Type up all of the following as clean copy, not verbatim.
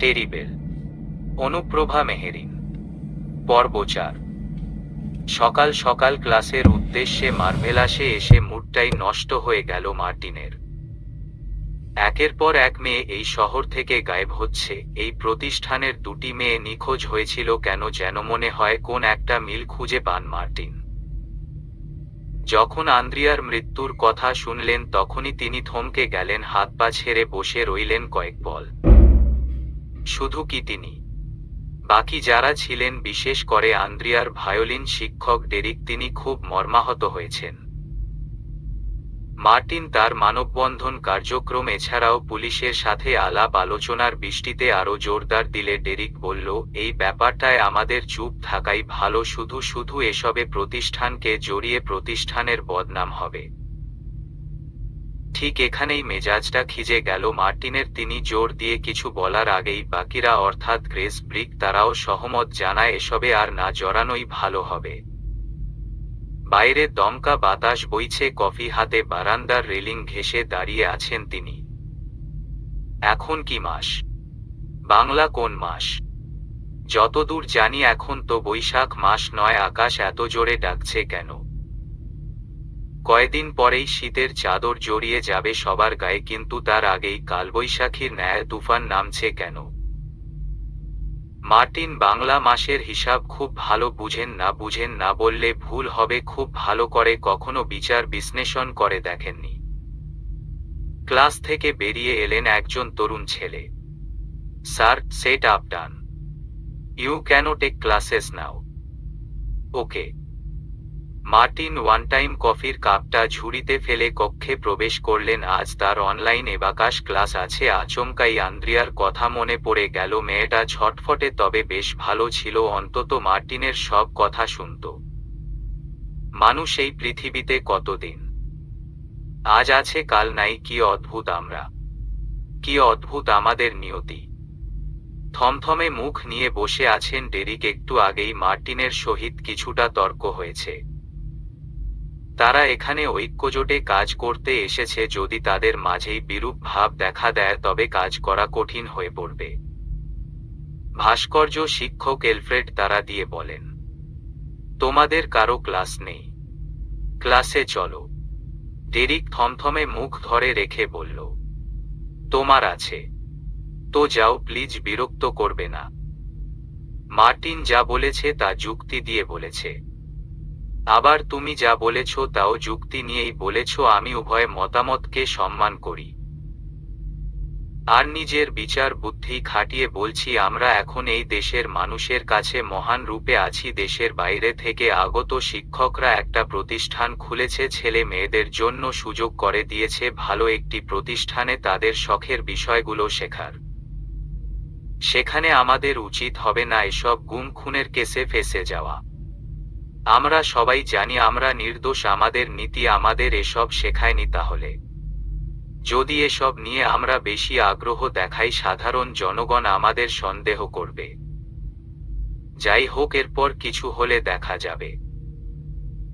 Terrible. অনুপ্রভা Meherin. পর্ব 4। সকাল সকাল ক্লাসের উদ্দেশ্যে মার্ভেলাসে এসে মুডটাই নষ্ট হয়ে গেল মার্টিনের। একের পর এক মেয়ে এই শহর থেকে গায়েব হচ্ছে। এই প্রতিষ্ঠানের দুটি মেয়ে নিখোঁজ হয়েছিল কেন যেন মনে হয় কোন একটা মিল খুঁজে পান মার্টিন। যখন আন্দ্রিয়ার মৃত্যুর কথা শুনলেন তখনই তিনি থমকে গেলেন, হাত পা ছেড়ে বসে রইলেন কয়েক পল। শুধু কি তিনি, বাকি যারা ছিলেন, বিশেষ করে আন্দ্রিয়ার ভায়োলিন শিক্ষক ডেরিক, তিনি খুব মর্মাহত হয়েছেন। মার্টিন তার মানববন্ধন কার্যক্রম এছাড়াও পুলিশের সাথে আলাপ আলোচনার বৃষ্টিতে আরও জোরদার দিলে ডেরিক বলল, এই ব্যাপারটায় আমাদের চুপ থাকাই ভালো, শুধু শুধু এসবে প্রতিষ্ঠানকে জড়িয়ে প্রতিষ্ঠানের বদনাম হবে। ঠিক এখানেই মেজাজটা খিজে গেল মার্টিনের। তিনি জোর দিয়ে কিছু বলার আগেই বাকিরা অর্থাৎ গ্রেস ব্রিক তারাও সহমত জানায় এসবে আর না জড়ানোই ভালো হবে। বাইরে দমকা বাতাস বইছে, কফি হাতে বারান্দার রেলিং ঘেঁষে দাঁড়িয়ে আছেন তিনি। এখন কি মাস? বাংলা কোন মাস? যতদূর জানি এখন তো বৈশাখ মাস নয়। আকাশ এত জোরে ডাকছে কেন? কয়দিন পরেই শীতের চাদর জড়িয়ে যাবে সবার গায়ে, কিন্তু তার আগেই কালবৈশাখীর ন্যায় তুফান নামছে কেন? মার্টিন বাংলা মাসের হিসাব খুব ভালো বুঝেন না বললে ভুল হবে, খুব ভালো করে কখনো বিচার বিশ্লেষণ করে দেখেননি। ক্লাস থেকে বেরিয়ে এলেন একজন তরুণ ছেলে। Sir, set up done. You can take classes now. Okay. Martin one time কফির কাপটা ঝুড়িতে ফেলে কক্ষে প্রবেশ করলেন। আজ তার অনলাইন এবাকাশ ক্লাস আছে। আচমকাই আন্দ্রিয়ার কথা মনে পড়ে গেল। মেয়েটা ছটফটে, তবে বেশ ভালো ছিল, অন্তত মার্টিনের সব কথা শুনত। মানুষ এই পৃথিবীতে কতদিন? আজ আছে কাল নাই। কি অদ্ভুত আমরা, কি অদ্ভুত আমাদের নিয়তি। থমথমে মুখ নিয়ে বসে আছেন ডেরিক। একটু আগেই মার্টিনের সহিত কিছুটা তর্ক হয়েছে। তারা এখানে ঐক্যজোটে কাজ করতে এসেছে। যদি তাদের মাঝেই বিরূপ ভাব দেখা দেয় তবে কাজ করা কঠিন হয়ে পড়বে। ভাস্কর্য শিক্ষক এলফ্রেড তারা দিয়ে বলেন, তোমাদের কারো ক্লাস নেই? ক্লাসে চলো। ডেরিক থমথমে মুখ ধরে রেখে বলল, তোমার আছে তো যাও প্লিজ, বিরক্ত করবে না। মার্টিন যা বলেছে তা যুক্তি দিয়ে বলেছে। আবার তুমি যা বলেছ তাও যুক্তি নিয়েই বলেছ। আমি উভয় মতামতকে সম্মান করি, আর নিজের বিচার বুদ্ধি খাটিয়ে বলছি। আমরা এখন এই দেশের মানুষের কাছে মহান রূপে আছি। দেশের বাইরে থেকে আগত শিক্ষকরা একটা প্রতিষ্ঠান খুলেছে, ছেলে মেয়েদের জন্য সুযোগ করে দিয়েছে ভালো একটি প্রতিষ্ঠানে তাদের শখের বিষয়গুলো শেখার। সেখানে আমাদের উচিত হবে না এসব গুম খুনের কেসে ফেঁসে যাওয়া। আমরা সবাই জানি আমরা নির্দোষ। আমাদের নীতি আমাদের এসব শেখায়নি। তাহলে যদি এসব নিয়ে আমরা বেশি আগ্রহ দেখাই, সাধারণ জনগণ আমাদের সন্দেহ করবে। যাই হোক, এরপর কিছু হলে দেখা যাবে।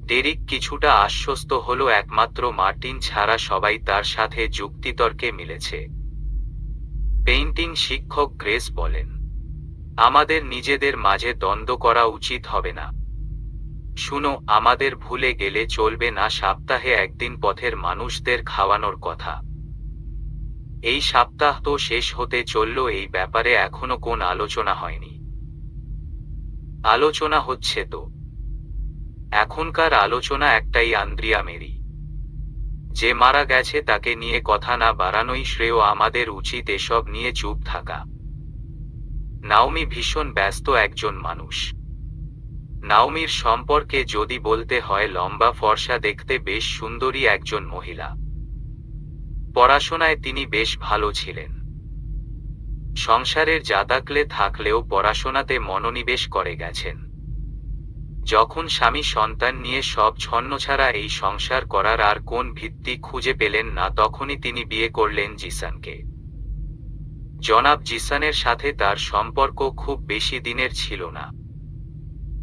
ডেরিক কিছুটা আশ্বস্ত হলো। একমাত্র মার্টিন ছাড়া সবাই তার সাথে যুক্তিতর্কে মিলেছে। পেইন্টিং শিক্ষক গ্রেস বলেন, আমাদের নিজেদের মাঝে দ্বন্দ্ব করা উচিত হবে না। শুনো, আমাদের ভুলে গেলে চলবে না সপ্তাহে একদিন পথের মানুষদের খাওয়ানোর কথা। এই সপ্তাহ তো শেষ হতে চলল, এই ব্যাপারে এখনো কোন আলোচনা হয়নি। আলোচনা হচ্ছে তো। এখনকার আলোচনা একটাই, আন্দ্রিয়া মেরি যে মারা গেছে তাকে নিয়ে কথা না বাড়ানোই শ্রেয়। আমাদের উচিত এসব নিয়ে চুপ থাকা। নাওমি ভীষণ ব্যস্ত একজন মানুষ। নাওমির সম্পর্কে যদি বলতে হয়, লম্বা ফর্সা, দেখতে বেশ সুন্দরী একজন মহিলা। পড়াশোনায় তিনি বেশ ভালো ছিলেন। সংসারের জাতাকলে থাকলেও পড়াশোনাতে মনোনিবেশ করে গেছেন। যখন স্বামী সন্তান নিয়ে সব ছন্নছাড়া এই সংসার করার আর কোন ভিত্তি খুঁজে পেলেন না, তখনই তিনি বিয়ে করলেন জিসানকে। জনাব জিসানের সাথে তার সম্পর্ক খুব বেশি দিনের ছিল না।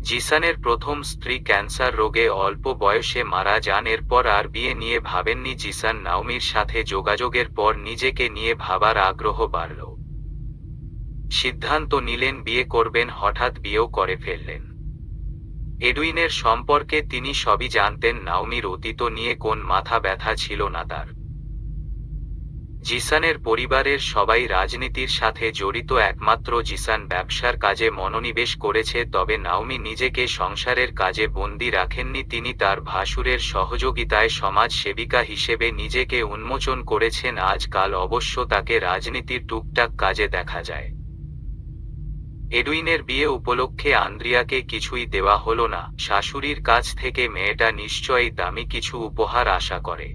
জিসানের প্রথম স্ত্রী ক্যান্সার রোগে অল্প বয়সে মারা যান। এরপর আর বিয়ে নিয়ে ভাবেননি জিসান। নাওমির সাথে যোগাযোগের পর নিজেকে নিয়ে ভাবার আগ্রহ বাড়ল। সিদ্ধান্ত নিলেন বিয়ে করবেন, হঠাৎ বিয়েও করে ফেললেন। এডুইনের সম্পর্কে তিনি সবই জানতেন, নাওমির অতীত নিয়ে কোন মাথা ব্যথা ছিল না তার। জিসানের পরিবারের সবাই রাজনীতির সাথে জড়িত, একমাত্র জিসান ব্যবসার কাজে মনোনিবেশ করেছে, তবে নাওমি নিজেকে সংসারের কাজে বন্দী রাখেননি। তিনি তার ভাসুরের সহযোগিতায় সমাজ সেবিকা হিসেবে নিজেকে উন্মোচন করেছেন। আজকাল অবশ্য তাকে রাজনীতির টুকটাক কাজে দেখা যায়। এডুইনের বিয়ে উপলক্ষে আন্দ্রিয়াকে কিছুই দেওয়া হলো না। শাশুড়ির কাছ থেকে মেয়েটা নিশ্চয়ই দামি কিছু উপহার আশা করে।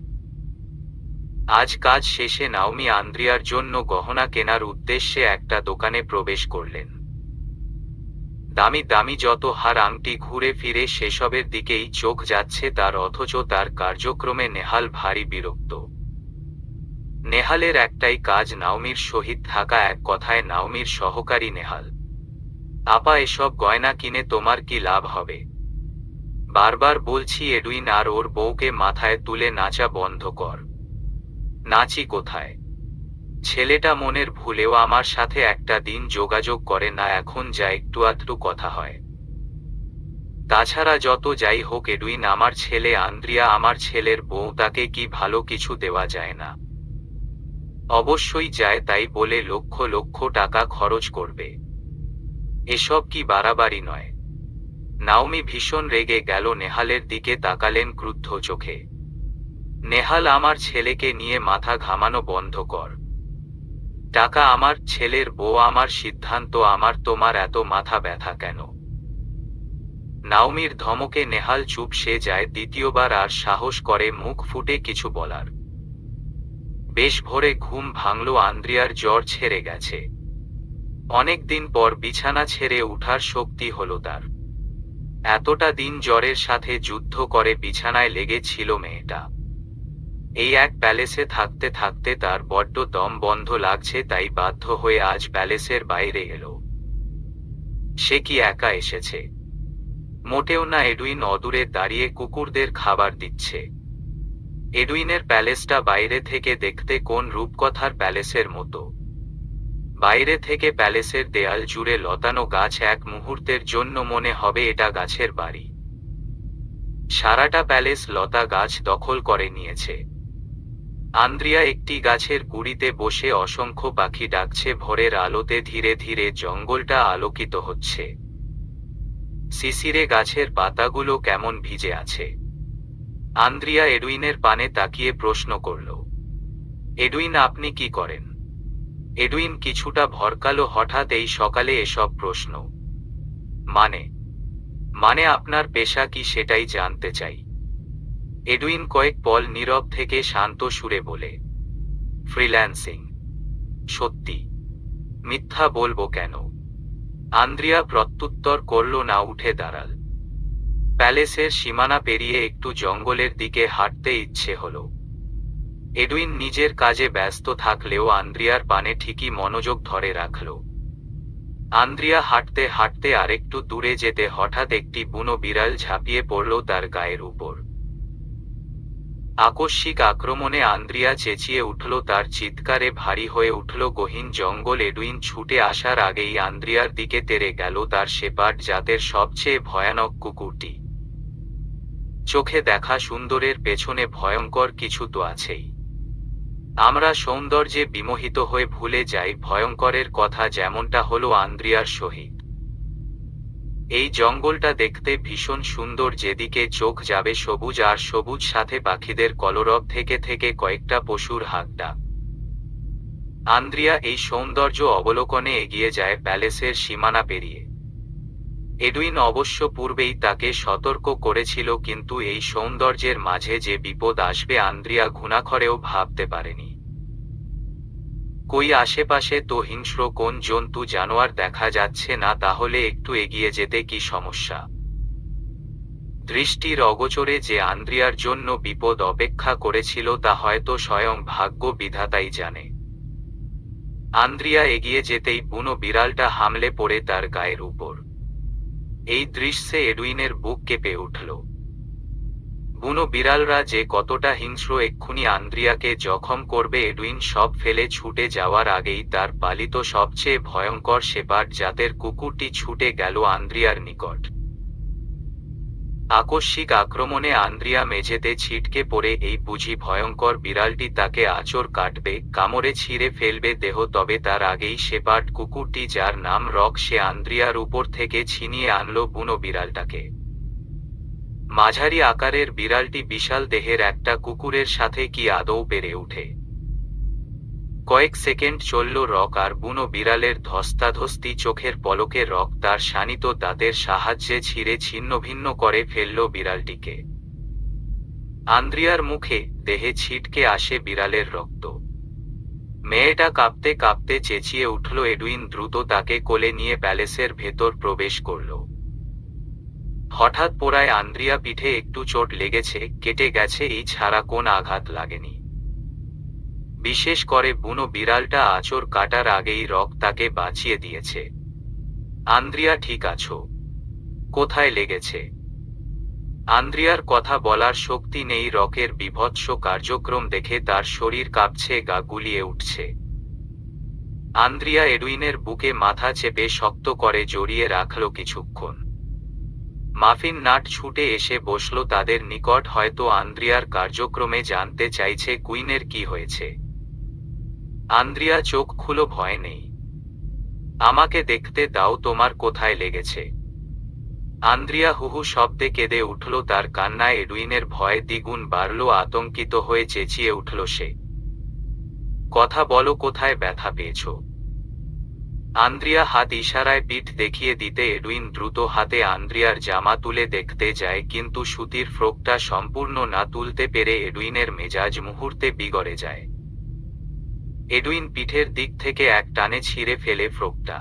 আজ কাজ শেষে নাওমি আন্দ্রিয়ার জন্য গহনা কেনার উদ্দেশ্যে একটা দোকানে প্রবেশ করলেন। দামি দামি যত হার আংটি, ঘুরে ফিরে সেসবের দিকেই চোখ যাচ্ছে তার, অথচ তার কার্যক্রমে নেহাল ভারী বিরক্ত। নেহালের একটাই কাজ নাওমির সহিত থাকা, এক কথায় নাওমির সহকারী নেহাল। আপা, এসব গয়না কিনে তোমার কি লাভ হবে? বারবার বলছি এডুইন আর ওর বউকে মাথায় তুলে নাচা বন্ধ কর। নাচি কোথায়? ছেলেটা মনের ভুলেও আমার সাথে একটা দিন যোগাযোগ করে না, এখন যা একটু আধটু কথা হয়। তাছাড়া যত যাই হোক এডুইন আমার ছেলে, আন্দ্রিয়া আমার ছেলের বউ, তাকে কি ভালো কিছু দেওয়া যায় না? অবশ্যই যায়, তাই বলে লক্ষ লক্ষ টাকা খরচ করবে? এসব কি বাড়াবাড়ি নয়? নাওমি ভীষণ রেগে গেল, নেহালের দিকে তাকালেন ক্রুদ্ধ চোখে। নেহাল, আমার ছেলেকে নিয়ে মাথা ঘামানো বন্ধ কর। টাকা আমার, ছেলের বউ আমার, সিদ্ধান্ত আমার, তোমার এত মাথা ব্যথা কেন? নাওমির ধমকে নেহাল চুপসে যায়। দ্বিতীয়বার আর সাহস করে মুখ ফুটে কিছু বলার। বেশ ভোরে ঘুম ভাঙল আন্দ্রিয়ার, জ্বর ছেড়ে গেছে। অনেকদিন পর বিছানা ছেড়ে উঠার শক্তি হলো তার। এতটা দিন জ্বরের সাথে যুদ্ধ করে বিছানায় লেগেছিল মেয়েটা। এই এক প্যালেসে থাকতে থাকতে তার বড্ড দম বন্ধ লাগছে, তাই বাধ্য হয়ে আজ প্যালেসের বাইরে এলো। সে কি একা এসেছে? মোটেও না, এডুইন অদূরে দাঁড়িয়ে কুকুরদের খাবার দিচ্ছে। এডুইনের প্যালেসটা বাইরে থেকে দেখতে কোন রূপকথার প্যালেসের মতো। বাইরে থেকে প্যালেসের দেয়াল জুড়ে লতানো গাছ, এক মুহূর্তের জন্য মনে হবে এটা গাছের বাড়ি। সারাটা প্যালেস লতা গাছ দখল করে নিয়েছে। আন্দ্রিয়া একটি গাছের গুড়িতে বসে অসংখ্য পাখি ডাকছে, ভোরের আলোতে ধীরে ধীরে জঙ্গলটা আলোকিত হচ্ছে। শিশিরে গাছের পাতাগুলো কেমন ভিজে আছে। আন্দ্রিয়া এডুইনের পানে তাকিয়ে প্রশ্ন করল, এডুইন, আপনি কি করেন? এডুইন কিছুটা ভরকালো, হঠাৎ এই সকালে এসব প্রশ্ন? মানে আপনার পেশা কি সেটাই জানতে চাই। এডুইন কয়েক পল নীরব থেকে শান্ত সুরে বলে, ফ্রিল্যান্সিং। সত্যি? মিথ্যা বলবো কেন? আন্দ্রিয়া প্রত্যুত্তর করল না, উঠে দাঁড়াল। প্যালেসের সীমানা পেরিয়ে একটু জঙ্গলের দিকে হাঁটতে ইচ্ছে হলো। এডুইন নিজের কাজে ব্যস্ত থাকলেও আন্দ্রিয়ার পানে ঠিকই মনোযোগ ধরে রাখল। আন্দ্রিয়া হাঁটতে হাঁটতে আরেকটু দূরে যেতে হঠাৎ একটি বুনো বিড়াল ঝাঁপিয়ে পড়ল তার গায়ের উপর। আকস্মিক আক্রমণে আন্দ্রিয়া চেঁচিয়ে উঠল, তার চিৎকারে ভারী হয়ে উঠল গহীন জঙ্গল। এডুইন ছুটে আসার আগেই আন্দ্রিয়ার দিকে তেড়ে গেল তার শেপার্ড জাতের সবচেয়ে ভয়ানক কুকুরটি। চোখে দেখা সুন্দরের পেছনে ভয়ঙ্কর কিছু তো আছেই। আমরা সৌন্দর্যে বিমোহিত হয়ে ভুলে যাই ভয়ঙ্করের কথা, যেমনটা হলো আন্দ্রিয়ার সহিত। এই জঙ্গলটা দেখতে ভীষণ সুন্দর, যেদিকে চোখ যাবে সবুজ আর সবুজ, সাথে পাখিদের কলরব, থেকে থেকে কয়েকটা পশুর হাঁকডাক। আন্দ্রিয়া এই সৌন্দর্য অবলোকনে এগিয়ে যায় প্যালেসের সীমানা পেরিয়ে। এডুইন অবশ্য পূর্বেই তাকে সতর্ক করেছিল, কিন্তু এই সৌন্দর্যের মাঝে যে বিপদ আসবে আন্দ্রিয়া ঘুণাক্ষরেও ভাবতে পারেনি। কই আশেপাশে তো হিংস্র কোন জন্তু জানোয়ার দেখা যাচ্ছে না, তাহলে একটু এগিয়ে যেতে কি সমস্যা? দৃষ্টির অগোচরে যে আন্দ্রিয়ার জন্য বিপদ অপেক্ষা করেছিল তা হয়তো স্বয়ং ভাগ্য বিধাতাই জানে। আন্দ্রিয়া এগিয়ে যেতেই বুনো বিড়ালটা হামলে পড়ে তার গায়ের উপর। এই দৃশ্যে এডুইনের বুক কেঁপে উঠল। বুনো বিড়ালরা যে কতটা হিংস্র, এক্ষুনি আন্দ্রিয়াকে জখম করবে। এডুইন সব ফেলে ছুটে যাওয়ার আগেই তার পালিত সবচেয়ে ভয়ঙ্কর শেপার্ড জাতের কুকুরটি ছুটে গেল আন্দ্রিয়ার নিকট। আকস্মিক আক্রমণে আন্দ্রিয়া মেঝেতে ছিটকে পড়ে। এই বুঝি ভয়ঙ্কর বিড়ালটি তাকে আঁচড় কাটবে, কামড়ে ছিঁড়ে ফেলবে দেহ। তবে তার আগেই শেপার্ড কুকুরটি, যার নাম রক, সে আন্দ্রিয়ার উপর থেকে ছিনিয়ে আনল বুনো বিড়ালটাকে। মাঝারি আকারের বিড়ালটি বিশাল দেহের একটা কুকুরের সাথে কি আদৌ পেরে উঠে? কয়েক সেকেন্ড চলল। রক আর বুনো বিড়ালের ধস্তাধস্তি। চোখের পলকে রক তার শানিত দাঁতের সাহায্যে ছিঁড়ে ছিন্নভিন্ন করে ফেলল বিড়ালটিকে। আন্দ্রিয়ার মুখে, দেহে ছিটকে আসে বিড়ালের রক্ত। মেয়েটা কাঁপতে কাঁপতে চেঁচিয়ে উঠল। এডুইন দ্রুত তাকে কোলে নিয়ে প্যালেসের ভেতর প্রবেশ করল। হঠাৎ পোড়ায় আন্দ্রিয়া পিঠে একটু চোট লেগেছে, কেটে গেছে, এই ছাড়া কোন আঘাত লাগেনি। বিশেষ করে বুনো বিড়ালটা আঁচড় কাটার আগেই রক তাকে বাঁচিয়ে দিয়েছে। আন্দ্রিয়া, ঠিক আছো? কোথায় লেগেছে? আন্দ্রিয়ার কথা বলার শক্তি নেই। রকের বীভৎস কার্যক্রম দেখে তার শরীর কাঁপছে, গা গুলিয়ে উঠছে। আন্দ্রিয়া এডুইনের বুকে মাথা চেপে শক্ত করে জড়িয়ে রাখল কিছুক্ষণ। মাফিন নাট ছুটে এসে বসল তাদের নিকট। হয়তো আন্দ্রিয়ার কার্যক্রমে জানতে চাইছে কুইনের কি হয়েছে। আন্দ্রিয়া চোখ খুলো, ভয় নেই, আমাকে দেখতে দাও, তোমার কোথায় লেগেছে? আন্দ্রিয়া হুহু শব্দে কেঁদে উঠল। তার কান্নায় এডুইনের ভয় দ্বিগুণ বাড়ল। আতঙ্কিত হয়ে চেঁচিয়ে উঠল সে, কথা বলো, কোথায় ব্যথা পেয়েছ? আন্দ্রিয়া হাত ইশারায় পিঠ দেখিয়ে দিতে এডুইন দ্রুত হাতে আন্দ্রিয়ার জামা তুলে দেখতে যায়, কিন্তু সুতির ফ্রকটা সম্পূর্ণ না তুলতে পেরে এডুইনের মেজাজ মুহূর্তে বিগড়ে যায়। এডুইন পিঠের দিক থেকে এক টানে ছিঁড়ে ফেলে ফ্রকটা।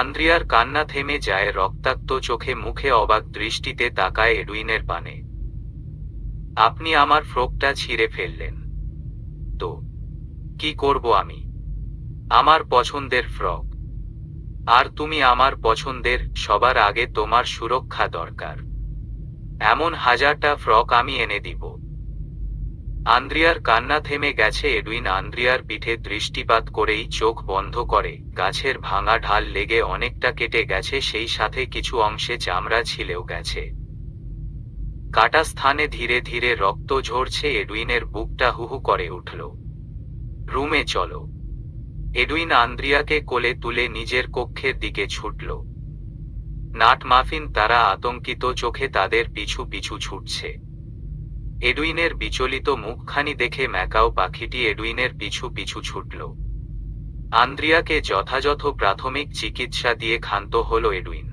আন্দ্রিয়ার কান্না থেমে যায়। রক্তাক্ত চোখে মুখে অবাক দৃষ্টিতে তাকায় এডুইনের পানে। আপনি আমার ফ্রকটা ছিঁড়ে ফেললেন তো? কি করব আমি? আমার পছন্দের ফ্রক। আর তুমি আমার পছন্দের। সবার আগে তোমার সুরক্ষা দরকার। এমন হাজারটা ফ্রক আমি এনে দিব। আন্দ্রিয়ার কান্না থেমে গেছে। এডুইন আন্দ্রিয়ার পিঠে দৃষ্টিপাত করেই চোখ বন্ধ করে। গাছের ভাঙা ঢাল লেগে অনেকটা কেটে গেছে, সেই সাথে কিছু অংশে চামড়া ছিলেও গেছে। কাটা স্থানে ধীরে ধীরে রক্ত ঝরছে। এডুইনের বুকটা হুহু করে উঠল। রুমে চলো। এডুইন আন্দ্রিয়াকে কোলে তুলে নিজের কক্ষের দিকে ছুটল। নাট, মাফিন তারা আতঙ্কিত চোখে তাদের পিছু পিছু ছুটছে। এডুইনের বিচলিত মুখখানি দেখে ম্যাকাও পাখিটি এডুইনের পিছু পিছু ছুটল। আন্দ্রিয়াকে যথাযথ প্রাথমিক চিকিৎসা দিয়ে ক্ষান্ত হল এডুইন।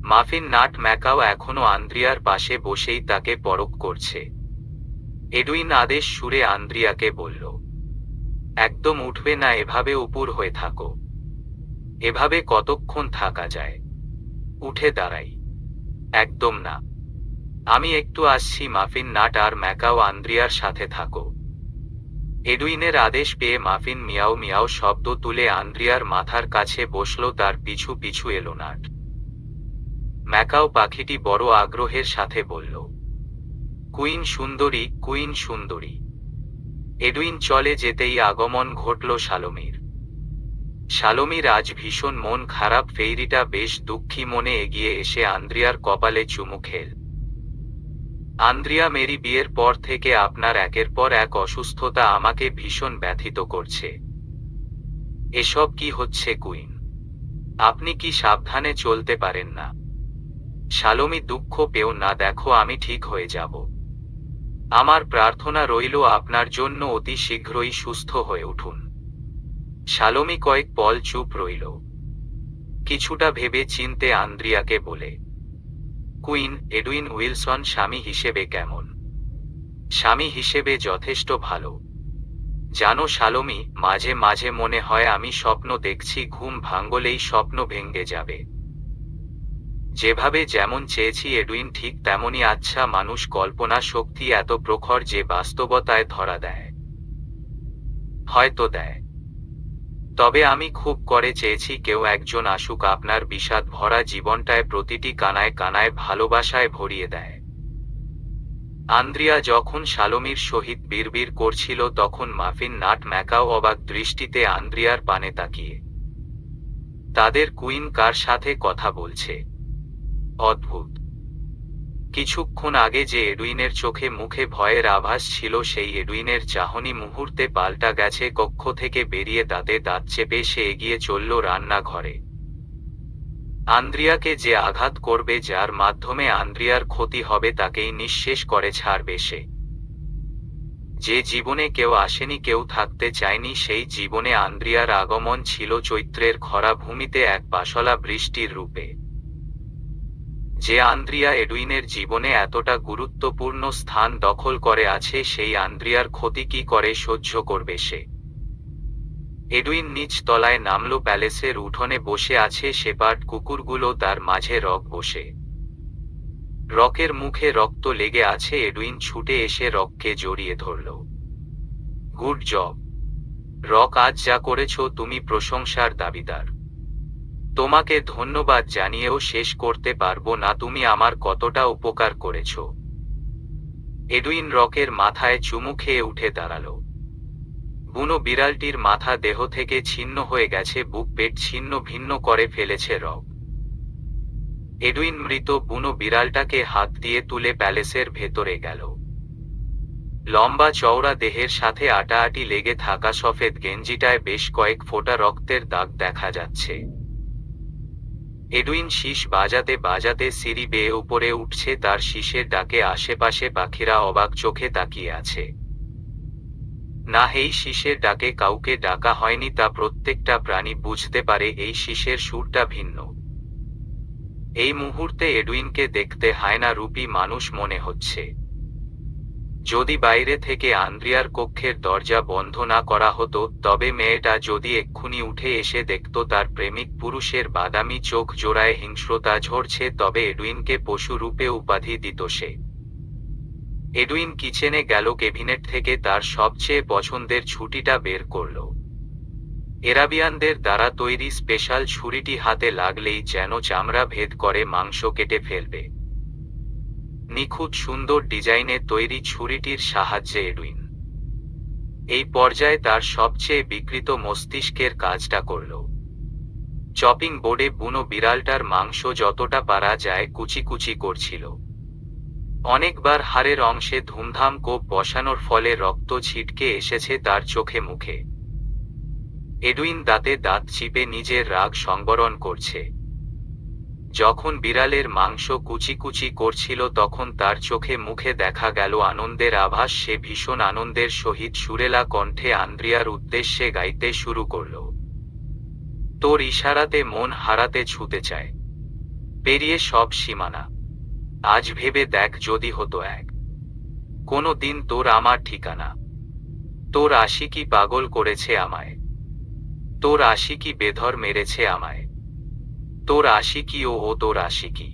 মাফিন, নাট, ম্যাকাও এখনো আন্দ্রিয়ার পাশে বসেই তাকে পরখ করছে। এডুইন আদেশ সুরে আন্দ্রিয়াকে বলল, একদম উঠবে না, এভাবে উপুর হয়ে থাকো। এভাবে কতক্ষণ থাকা যায়? উঠে দাঁড়াই। একদম না, আমি একটু আসছি। মাফিন, নাট আর ম্যাকাও আন্দ্রিয়ার সাথে থাকো। এডুইনের আদেশ পেয়ে মাফিন মিয়াও মিয়াও শব্দ তুলে আন্দ্রিয়ার মাথার কাছে বসল। তার পিছু পিছু এলো নাট। ম্যাকাও পাখিটি বড় আগ্রহের সাথে বলল, কুইন সুন্দরী, কুইন সুন্দরী। এডুইন চলে যেতেই আগমন ঘটল শালোমির। শালোমির আজ ভীষণ মন খারাপ। ফেইরিটা বেশ দুঃখী মনে এগিয়ে এসে আন্দ্রিয়ার কপালে চুমু খেল। আন্দ্রিয়া, মেরি বিয়ের পর থেকে আপনার একের পর এক অসুস্থতা আমাকে ভীষণ ব্যথিত করছে। এসব কি হচ্ছে কুইন? আপনি কি সাবধানে চলতে পারেন না? শালোমি, দুঃখ পেও না, দেখো আমি ঠিক হয়ে যাব। আমার প্রার্থনা রইল আপনার জন্য অতি শীঘ্রই সুস্থ হয়ে উঠুন। শালোমি কয়েক পল চুপ রইল। কিছুটা ভেবে চিনতে আন্দ্রিয়াকে বলে, কুইন, এডুইন উইলসন স্বামী হিসেবে কেমন? স্বামী হিসেবে যথেষ্ট ভালো। জানো শালোমি, মাঝে মাঝে মনে হয় আমি স্বপ্ন দেখছি, ঘুম ভাঙলেই স্বপ্ন ভেঙে যাবে। যেভাবে যেমন চেয়েছি এডুইন ঠিক তেমনই। আচ্ছা, মানুষ কল্পনা শক্তি এত প্রখর যে বাস্তবতায় ধরা দেয়? হয়তো দেয়, তবে আমি খুব করে চেয়েছি কেউ একজন আসুক আপনার বিষাদ ভরা জীবনটায় প্রতিটি কানায় কানায় ভালোবাসায় ভরিয়ে দেয়। আন্দ্রিয়া যখন শালোমির সহিত বিড়বিড় করছিল তখন মাফিন নাট ম্যাকাও অবাক দৃষ্টিতে আন্দ্রিয়ার পানে তাকিয়ে। তাদের কুইন কার সাথে কথা বলছে? অদ্ভুত। কিছুক্ষণ আগে যে এডুইনের চোখে মুখে ভয়ের আভাস ছিল সেই এডুইনের চাহনি মুহূর্তে পাল্টা গেছে। কক্ষ থেকে বেরিয়ে দাঁতে দাঁত চেপে সে এগিয়ে চলল রান্নাঘরে। আন্দ্রিয়াকে যে আঘাত করবে, যার মাধ্যমে আন্দ্রিয়ার ক্ষতি হবে, তাকেই নিঃশেষ করে ছাড়বে সে। যে জীবনে কেউ আসেনি, কেউ থাকতে চায়নি, সেই জীবনে আন্দ্রিয়ার আগমন ছিল চৈত্রের খরা ভূমিতে এক পাশলা বৃষ্টির রূপে। যে আন্দ্রিয়া এডুইনের জীবনে এতটা গুরুত্বপূর্ণ স্থান দখল করে আছে, সেই আন্দ্রিয়ার ক্ষতি কি করে সহ্য করবে সে? এডুইন নিচ তলায় নামল। প্যালেসের উঠোনে বসে আছে শেপার্ড কুকুরগুলো, তার মাঝে রক বসে। রকের মুখে রক্ত লেগে আছে। এডুইন ছুটে এসে রককে জড়িয়ে ধরল। গুড জব রক, আজ যা করেছ তুমি প্রশংসার দাবিদার। তোমাকে ধন্যবাদ জানিয়েও শেষ করতে পারবো না তুমি আমার কতটা উপকার করেছ। এডুইন রকের মাথায় চুমু খেয়ে উঠে দাঁড়াল। বুনো বিড়ালটির মাথা দেহ থেকে ছিন্ন হয়ে গেছে, বুক পেট ছিন্ন ভিন্ন করে ফেলেছে রক। এডুইন মৃত বুনো বিড়ালটাকে হাত দিয়ে তুলে প্যালেসের ভেতরে গেল। লম্বা চওড়া দেহের সাথে আটাআটি লেগে থাকা সফেদ গেঞ্জিটায় বেশ কয়েক ফোঁটা রক্তের দাগ দেখা যাচ্ছে। এডুইন শীষ বাজাতে বাজাতে সিঁড়ি বেয়ে উপরে উঠছে। তার শীষের ডাকে আশেপাশে পাখিরা অবাক চোখে তাকিয়ে আছে। না, এই শীষের ডাকে কাউকে ডাকা হয়নি, তা প্রত্যেকটা প্রাণী বুঝতে পারে এই শীষের সুরটা ভিন্ন। এই মুহূর্তে এডুইনকে দেখতে হায়না রূপী মানুষ মনে হচ্ছে। যদি বাইরে থেকে আন্দ্রিয়ার কক্ষের দরজা বন্ধ না করা হতো, তবে মেয়েটা যদি এক্ষুনি উঠে এসে দেখত তার প্রেমিক পুরুষের বাদামি চোখ জোড়ায় হিংস্রতা ঝরছে, তবে এডুইনকে পশু রূপে উপাধি দিত সে। এডুইন কিচেনে গেল, ক্যাবিনেট থেকে তার সবচেয়ে পছন্দের ছুটিটা বের করল। এরাবিয়ানদের দ্বারা তৈরি স্পেশাল ছুরিটি হাতে লাগলেই যেন চামড়া ভেদ করে মাংস কেটে ফেলবে। নিখুঁত সুন্দর ডিজাইনে তৈরি ছুরিটির সাহায্যে এডুইন এই পর্যায়ে তার সবচেয়ে বিকৃত মস্তিষ্কের কাজটা করল। চপিং বোর্ডে বুনো বিড়ালটার মাংস যতটা পারা যায় কুচি কুচি করছিল। অনেকবার হাড়ের অংশে ধুমধাম কোপ বসানোর ফলে রক্ত ছিটকে এসেছে তার চোখে মুখে। এডুইন দাঁতে দাঁত চিপে নিজের রাগ সংবরণ করছে। যখন বিড়ালের মাংস কুচি কুচি করছিল তখন তার চোখে মুখে দেখা গেল আনন্দের আভাস। সে ভীষণ আনন্দের সহিত সুরেলা কণ্ঠে আন্দ্রিয়ার উদ্দেশ্যে গাইতে শুরু করল। তোর ইশারাতে মন হারাতে ছুতে চায়, পেরিয়ে সব সীমানা। আজ ভেবে দেখ যদি হতো এক কোনো দিন তোর আমার ঠিকানা। তোর আশিকি পাগল করেছে আমায়, তোর আশিকি বেধর মেরেছে আমায়, তোর আশিকি ও তোর আশিকি।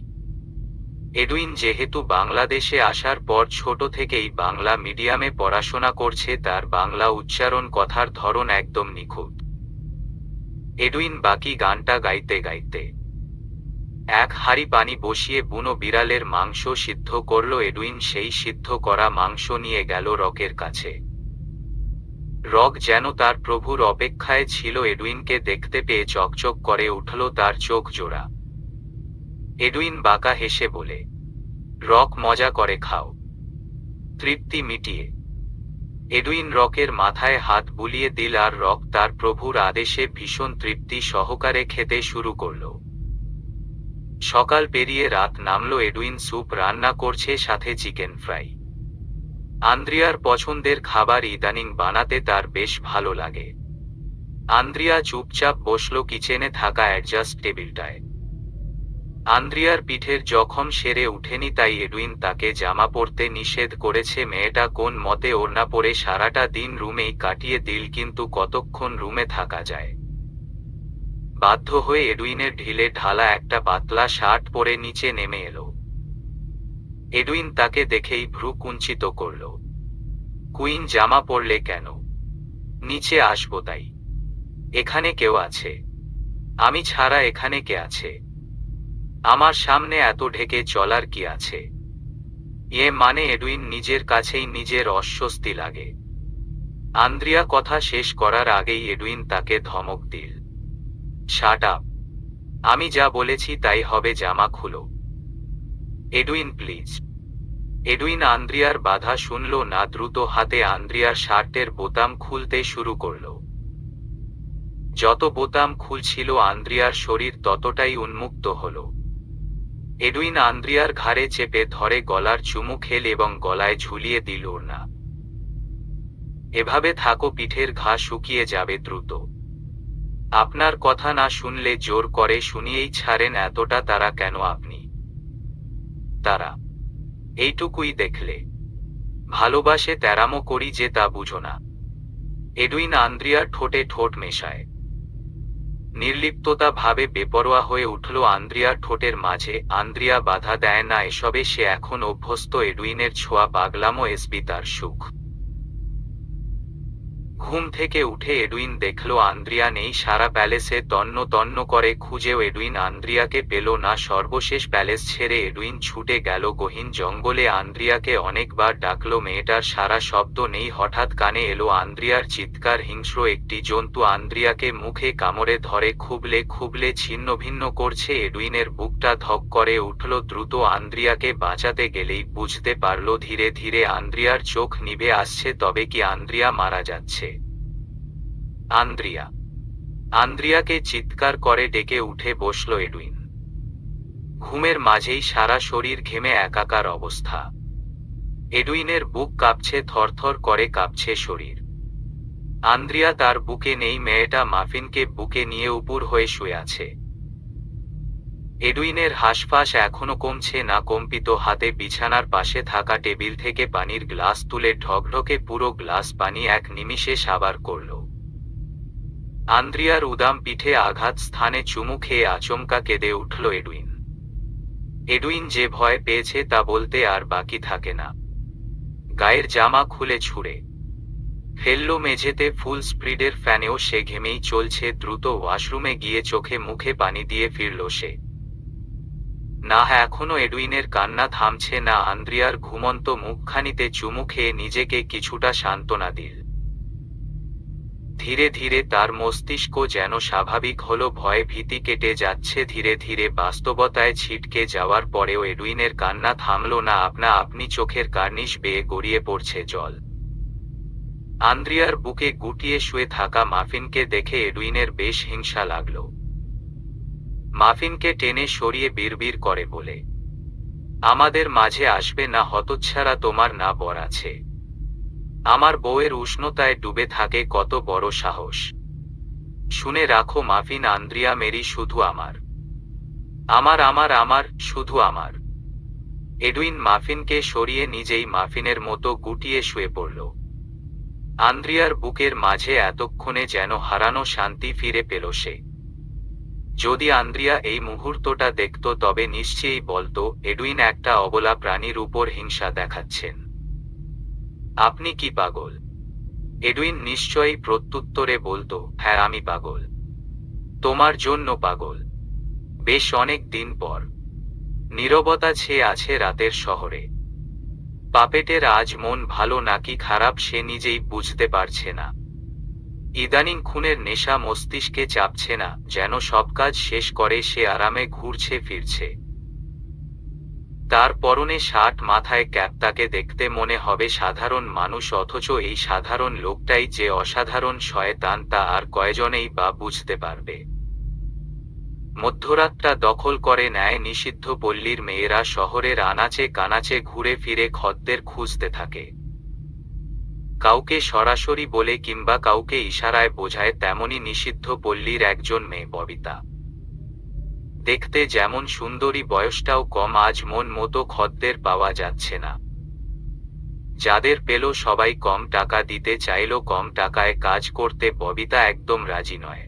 এডুইন যেহেতু বাংলাদেশে আসার পর ছোট থেকেই বাংলা মিডিয়ামে পড়াশোনা করছে, তার বাংলা উচ্চারণ কথার ধরন একদম নিখুঁত। এডুইন বাকি গানটা গাইতে গাইতে এক হাঁড়ি পানি বসিয়ে বুনো বিড়ালের মাংস সিদ্ধ করল। এডুইন সেই সিদ্ধ করা মাংস নিয়ে গেল রকের কাছে। রক যেন তার প্রভুর অপেক্ষায় ছিল। এডুইনকে দেখতে পেয়ে চকচক করে উঠল তার চোখ জোড়া। এডুইন বাঁকা হেসে বলে, রক মজা করে খাও, তৃপ্তি মিটিয়ে। এডুইন রকের মাথায় হাত বুলিয়ে দিল আর রক তার প্রভুর আদেশে ভীষণ তৃপ্তি সহকারে খেতে শুরু করল। সকাল পেরিয়ে রাত নামল। এডুইন স্যুপ রান্না করছে, সাথে চিকেন ফ্রাই। আন্দ্রিয়ার পছন্দের খাবার ইদানিং বানাতে তার বেশ ভালো লাগে। আন্দ্রিয়া চুপচাপ বসল কিচেনে থাকা অ্যাডজাস্ট টেবিলটায়। আন্দ্রিয়ার পিঠের জখম সেরে উঠেনি, তাই এডুইন তাকে জামা পরতে নিষেধ করেছে। মেয়েটা কোন মতে ওড়না পরে সারাটা দিন রুমেই কাটিয়ে দিল, কিন্তু কতক্ষণ রুমে থাকা যায়। বাধ্য হয়ে এডুইনের ঢিলে ঢালা একটা পাতলা শার্ট পরে নিচে নেমে এলো। এডুইন তাকে দেখেই ভ্রু কুঞ্চিত করল। কুইন, জামা পরলে কেন? নিচে আসবো তাই। এখানে কেউ আছে? আমি ছাড়া এখানে কে আছে? আমার সামনে এত ঢেকে চলার কি আছে? মানে এডুইন নিজের কাছেই নিজের অস্বস্তি লাগে। আন্দ্রিয়া কথা শেষ করার আগেই এডুইন তাকে ধমক দিল, শাট আপ, আমি যা বলেছি তাই হবে, জামা খুলো। Edwin please. এডুইন আন্দ্রিয়ার বাধা শুনল না, দ্রুত হাতে আন্দ্রিয়ার শার্টের বোতাম খুলতে শুরু করল। যত বোতাম খুলছিল আন্দ্রিয়ার শরীর ততটাই উন্মুক্ত হল। এডুইন আন্দ্রিয়ার ঘাড়ে চেপে ধরে গলার চুমু খেল এবং গলায় ঝুলিয়ে দিল না। এভাবে থাকো, পিঠের ঘা শুকিয়ে যাবে দ্রুত। আপনার কথা না শুনলে জোর করে শুনিয়েই ছাড়েন, এতটা তারা কেন আপনি? তারা এইটুকুই দেখলে ভালোবাসে, তেরামো করি যে তা বুঝো না। এডুইন আন্দ্রিয়ার ঠোঁটে ঠোঁট মেশায়। নির্লিপ্ততা ভাবে বেপরোয়া হয়ে উঠল আন্দ্রিয়ার ঠোঁটের মাঝে। আন্দ্রিয়া বাধা দেয় না এসবে, সে এখন অভ্যস্ত। এডুইনের ছোঁয়া, পাগলামো, এসবি তার সুখ। ঘুম থেকে উঠে এডুইন দেখল আন্দ্রিয়া নেই। সারা প্যালেসে তন্ন তন্ন করে খুঁজেও এডুইন আন্দ্রিয়াকে পেল না। সর্বশেষ প্যালেস ছেড়ে এডুইন ছুটে গেল গহীন জঙ্গলে। আন্দ্রিয়াকে অনেকবার ডাকল, মেয়েটার সারা শব্দ নেই। হঠাৎ কানে এলো আন্দ্রিয়ার চিৎকার, হিংস্র একটি জন্তু আন্দ্রিয়াকে মুখে কামড়ে ধরে, খুবলে খুবলে ছিন্ন ভিন্ন করছে। এডুইনের বুকটা ধক করে উঠল। দ্রুত আন্দ্রিয়াকে বাঁচাতে গেলেই বুঝতে পারল ধীরে ধীরে আন্দ্রিয়ার চোখ নিভে আসছে। তবে কি আন্দ্রিয়া মারা যাচ্ছে? আন্দ্রিয়া! আন্দ্রিয়াকে চিৎকার করে ডেকে উঠে বসল এডুইন। ঘুমের মাঝেই সারা শরীর ঘেমে একাকার অবস্থা। এডুইনের বুক কাঁপছে, থরথর করে কাঁপছে শরীর। আন্দ্রিয়া তার বুকে নেই, মেয়েটা মাফিনকে বুকে নিয়ে উপুর হয়ে শুয়ে আছে। এডুইনের হাঁসফাঁস এখনো কমছে না। কম্পিত হাতে বিছানার পাশে থাকা টেবিল থেকে পানির গ্লাস তুলে ঢকঢকে পুরো গ্লাস পানি এক নিমিষে সাবার করল। আন্দ্রিয়ার উদাম পিঠে আঘাত স্থানে চুমু খেয়ে আচমকা কেঁদে উঠল এডুইন। এডুইন যে ভয় পেয়েছে তা বলতে আর বাকি থাকে না। গায়ের জামা খুলে ছুঁড়ে ফেলল মেঝেতে। ফুল স্পিডের ফ্যানেও সে ঘেমেই চলছে। দ্রুত ওয়াশরুমে গিয়ে চোখে মুখে পানি দিয়ে ফিরল সে। না, এখনো এডুইনের কান্না থামছে না। আন্দ্রিয়ার ঘুমন্ত মুখখানিতে চুমু খেয়ে নিজেকে কিছুটা সান্ত্বনা দিল। ধীরে ধীরে তার মস্তিষ্ক যেন স্বাভাবিক হলো। ভয় ভীতি কেটে যাচ্ছে ধীরে ধীরে। বাস্তবতায় ছিটকে যাওয়ার পরেও এডুইনের কান্না থামল না। আপনা আপনি চোখের কার্নিশ বেয়ে গড়িয়ে পড়ছে জল। আন্দ্রিয়ার বুকে গুটিয়ে শুয়ে থাকা মাফিনকে দেখে এডুইনের বেশ হিংসা লাগল। মাফিনকে টেনে সরিয়ে বিড়বিড় করে বলে, আমাদের মাঝে আসবে না হতচ্ছাড়া, তোমার না বর আছে? আমার বউয়ের উষ্ণতায় ডুবে থাকে, কত বড় সাহস! শুনে রাখো মাফিন, আন্দ্রিয়া মেরি শুধু আমার। আমার আমার আমার শুধু আমার। এডুইন মাফিনকে সরিয়ে নিজেই মাফিনের মতো গুটিয়ে শুয়ে পড়ল। আন্দ্রিয়ার বুকের মাঝে এতক্ষণে যেন হারানো শান্তি ফিরে পেল সে। যদি আন্দ্রিয়া এই মুহূর্তটা দেখত তবে নিশ্চয়ই বলতো, এডুইন একটা অবলা প্রাণীর উপর হিংসা দেখাচ্ছেন। আপনি কি পাগল? এডুইন নিশ্চয়ই প্রত্যুত্তরে বলতো, হ্যাঁ আমি পাগল, তোমার জন্য পাগল। বেশ অনেক দিন পর নীরবতা ছেয়ে আছে রাতের শহরে। পাপেটের আজ মন ভালো নাকি খারাপ সে নিজেই বুঝতে পারছে না। ইদানিং খুনের নেশা মস্তিষ্কে চাপছে না, যেন সব কাজ শেষ করে সে আরামে ঘুরছে ফিরছে। তার পরনে শার্ট, মাথায় ক্যাপ, তাকে দেখতে মনে হবে সাধারণ মানুষ, অথচ এই সাধারণ লোকটাই যে অসাধারণ শয়তান তা আর কয়জনেই বা বুঝতে পারবে। মধ্যরাতটা দখল করে নেয় নিষিদ্ধ পল্লীর মেয়েরা। শহরের আনাচে কানাচে ঘুরে ফিরে খদ্দের খুঁজতে থাকে। কাউকে সরাসরি বলে কিংবা কাউকে ইশারায় বোঝায়, তেমনি নিষিদ্ধ পল্লীর একজন মেয়ে ববিতা। দেখতে যেমন সুন্দরী, বয়সটাও কম। আজ মন মতো খদ্দের পাওয়া যাচ্ছে না। যাদের পেল সবাই কম টাকা দিতে চাইল, কম টাকায় কাজ করতে ববিতা একদম রাজি নয়।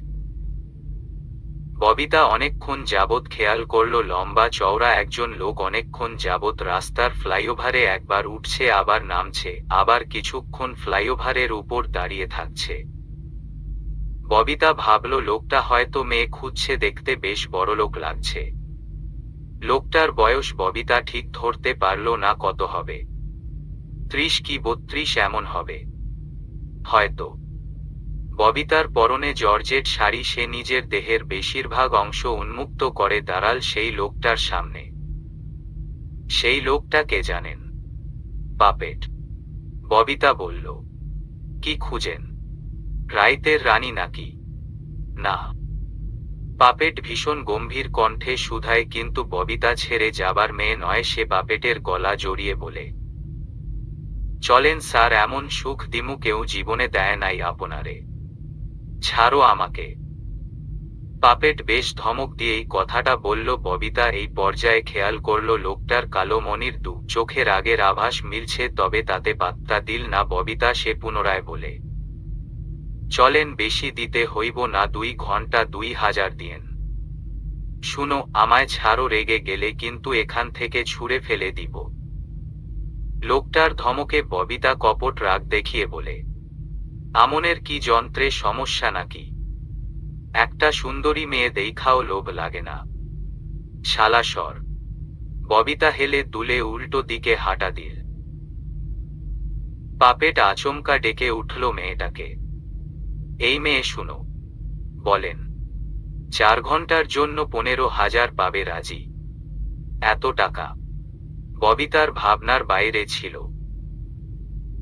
ববিতা অনেকক্ষণ যাবৎ খেয়াল করল, লম্বা চওড়া একজন লোক অনেকক্ষণ যাবৎ রাস্তার ফ্লাইওভারে একবার উঠছে আবার নামছে, আবার কিছুক্ষণ ফ্লাইওভারের উপর দাঁড়িয়ে থাকছে। ববিতা ভাবল লোকটা হয়তো মেয়ে খুঁজছে, দেখতে বেশ বড়লোক লাগছে। লোকটার বয়স ববিতা ঠিক ধরতে পারল না কত হবে, 30 কি 32 এমন হবে হয়তো। ববিতার পরনে জর্জেট শাড়ি, সে নিজের দেহের বেশিরভাগ অংশ উন্মুক্ত করে দাঁড়াল সেই লোকটার সামনে। সেই লোকটা কে জানেন? পাপেট। ববিতা বলল, কি খুঁজেন? রাইতের রানী নাকি? না। পাপেট ভীষণ গম্ভীর কণ্ঠে শুধায়, কিন্তু ববিতা ছেড়ে যাবার মেয়ে নয়। সে পাপেটের গলা জড়িয়ে বলে, চলেন স্যার, এমন সুখ দিমু কেউ জীবনে দেয় নাই আপনারে, ছাড়ো আমাকে। পাপেট বেশ ধমক দিয়েই কথাটা বলল। ববিতা এই পর্যায়ে খেয়াল করল লোকটার কালো মনির দু চোখের আগের আভাস মিলছে, তবে তাতে পাত্তা দিল না ববিতা। সে পুনরায় বলে, চলেন, বেশি দিতে হইব না, 2 ঘন্টা 2000 দিয়েন। শুনো, আমায় ছাড়ো, রেগে গেলে কিন্তু এখান থেকে ছুঁড়ে ফেলে দিব। লোকটার ধমকে ববিতা কপট রাগ দেখিয়ে বলে, আমনের কি যন্ত্রে সমস্যা নাকি? একটা সুন্দরী মেয়ে দেখাও লোভ লাগে না? শালা সর। ববিতা হেলে দুলে উল্টো দিকে হাঁটা দিল। পাপেট আচমকা ডেকে উঠল মেয়েটাকে। এই মেয়ে, শুনো, বলেন 4 ঘন্টার জন্য 15,000 পাবে, রাজি? এত টাকা? ববিতার ভাবনার বাইরে ছিল।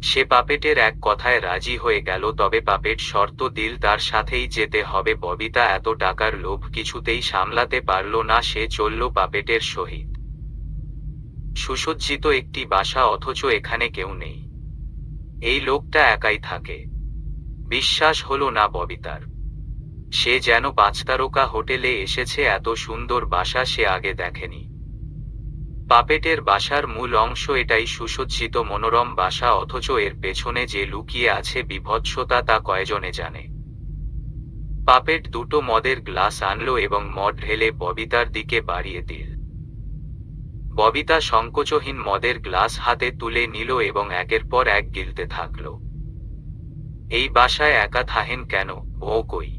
সে পাপেটের এক কথায় রাজি হয়ে গেল, তবে পাপেট শর্ত দিল তার সাথেই যেতে হবে। ববিতা এত টাকার লোভ কিছুতেই সামলাতে পারল না। সে চলল পাপেটের সহিত। সুসজ্জিত একটি বাসা, অথচ এখানে কেউ নেই। এই লোকটা একাই থাকে। বিশ্বাস হলো না ববিতার। সে যেন 5 তারকা হোটেলে এসেছে। এত সুন্দর বাসা সে আগে দেখেনি। পাপেটের বাসার মূল অংশ এটাই, সুসজ্জিত মনোরম বাসা, অথচ এর পেছনে যে লুকিয়ে আছে বিভৎসতা তা কয়জনে জানে। পাপেট দুটো মদের গ্লাস আনলো এবং মদ ঢেলে ববিতার দিকে বাড়িয়ে দিল। ববিতা সংকোচহীন মদের গ্লাস হাতে তুলে নিল এবং একের পর এক গিলতে থাকল। এই বাসায় একা থাহেন কেন? বউ কই?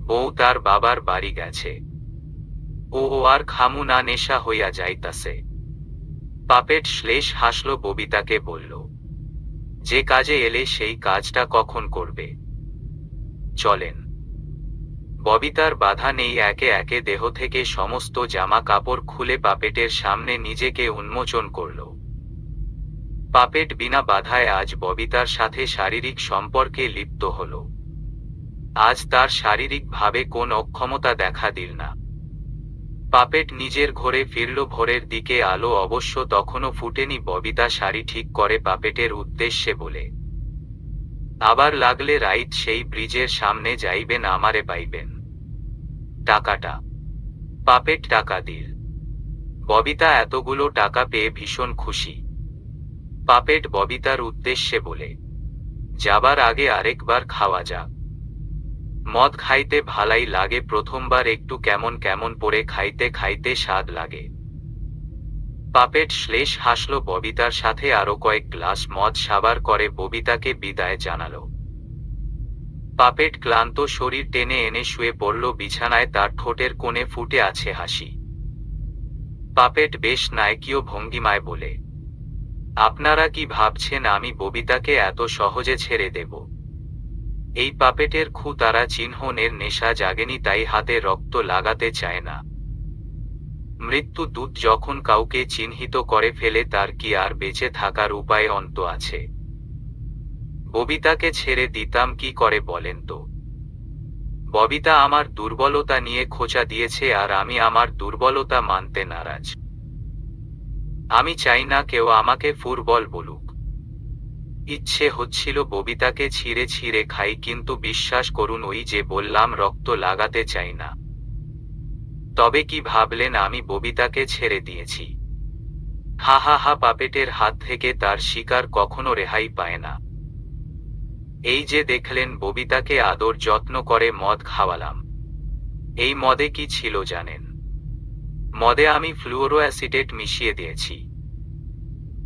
বউ তার বাবার বাড়ি গেছে। ও আর খামু না, নেশা হইয়া যাইতাছে। পাপেট শ্লেষ হাসল, ববিতাকে বলল, যে কাজে এলে সেই কাজটা কখন করবে? চলেন। ববিতার বাধা নেই। একে একে দেহ থেকে সমস্ত জামা কাপড় খুলে পাপেটের সামনে নিজেকে উন্মোচন করল। পাপেট বিনা বাধায় আজ ববিতার সাথে শারীরিক সম্পর্কে লিপ্ত হল। আজ তার শারীরিকভাবে কোন অক্ষমতা দেখা দিল না। পাপেট নিজের ঘরে ফিরল। ভোরের দিকে আলো অবশ্য তখনও ফুটেনি। ববিতা শাড়ি ঠিক করে পাপেটের উদ্দেশ্যে বলে, আবার লাগলে রাইট সেই ব্রিজের সামনে যাইবেন, আমারে পাইবেন। টাকাটা? পাপেট টাকা দিল। ববিতা এতগুলো টাকা পেয়ে ভীষণ খুশি। পাপেট ববিতার উদ্দেশ্যে বলে, যাবার আগে আরেকবার খাওয়া যাক। মদ খাইতে ভালাই লাগে, প্রথমবার একটু কেমন কেমন পড়ে, খাইতে খাইতে স্বাদ লাগে। পাপেট শ্লেষ হাসল। ববিতার সাথে আরো কয়েক গ্লাস মদ সাবার করে ববিতাকে বিদায় জানালো। পাপেট ক্লান্ত শরীর টেনে এনে শুয়ে পড়ল বিছানায়। তার ঠোঁটের কোণে ফুটে আছে হাসি। পাপেট বেশ নায়কীয় ভঙ্গিমায় বলে, আপনারা কি ভাবছেন আমি ববিতাকে এত সহজে ছেড়ে দেব? এই পাপেটের তারা চিহ্নের নেশা জাগেনি, তাই হাতে রক্ত লাগাতে চায় না। মৃত্যু দূত যখন কাউকে চিহ্নিত করে ফেলে, তার কি আর বেঁচে থাকার উপায় অন্ত আছে? ববিতাকে ছেড়ে দিতাম কি করে বলেন তো? ববিতা আমার দুর্বলতা নিয়ে খোঁচা দিয়েছে, আর আমি আমার দুর্বলতা মানতে নারাজ। আমি চাই না কেউ আমাকে ফুরবল বলুক। ইচ্ছে হচ্ছিল ববিতাকে ছিঁড়ে ছিঁড়ে খাই, কিন্তু বিশ্বাস করুন, ওই যে বললাম, রক্ত লাগাতে চাই না। তবে কি ভাবলেন আমি ববিতাকে ছেড়ে দিয়েছি? হা হা হা। পাপেটের হাত থেকে তার শিকার কখনো রেহাই পায় না। এই যে দেখলেন, ববিতাকে আদর যত্ন করে মদ খাওয়ালাম। এই মদে কি ছিল জানেন? মদে আমি ফ্লুরো অ্যাসিডেট মিশিয়ে দিয়েছি।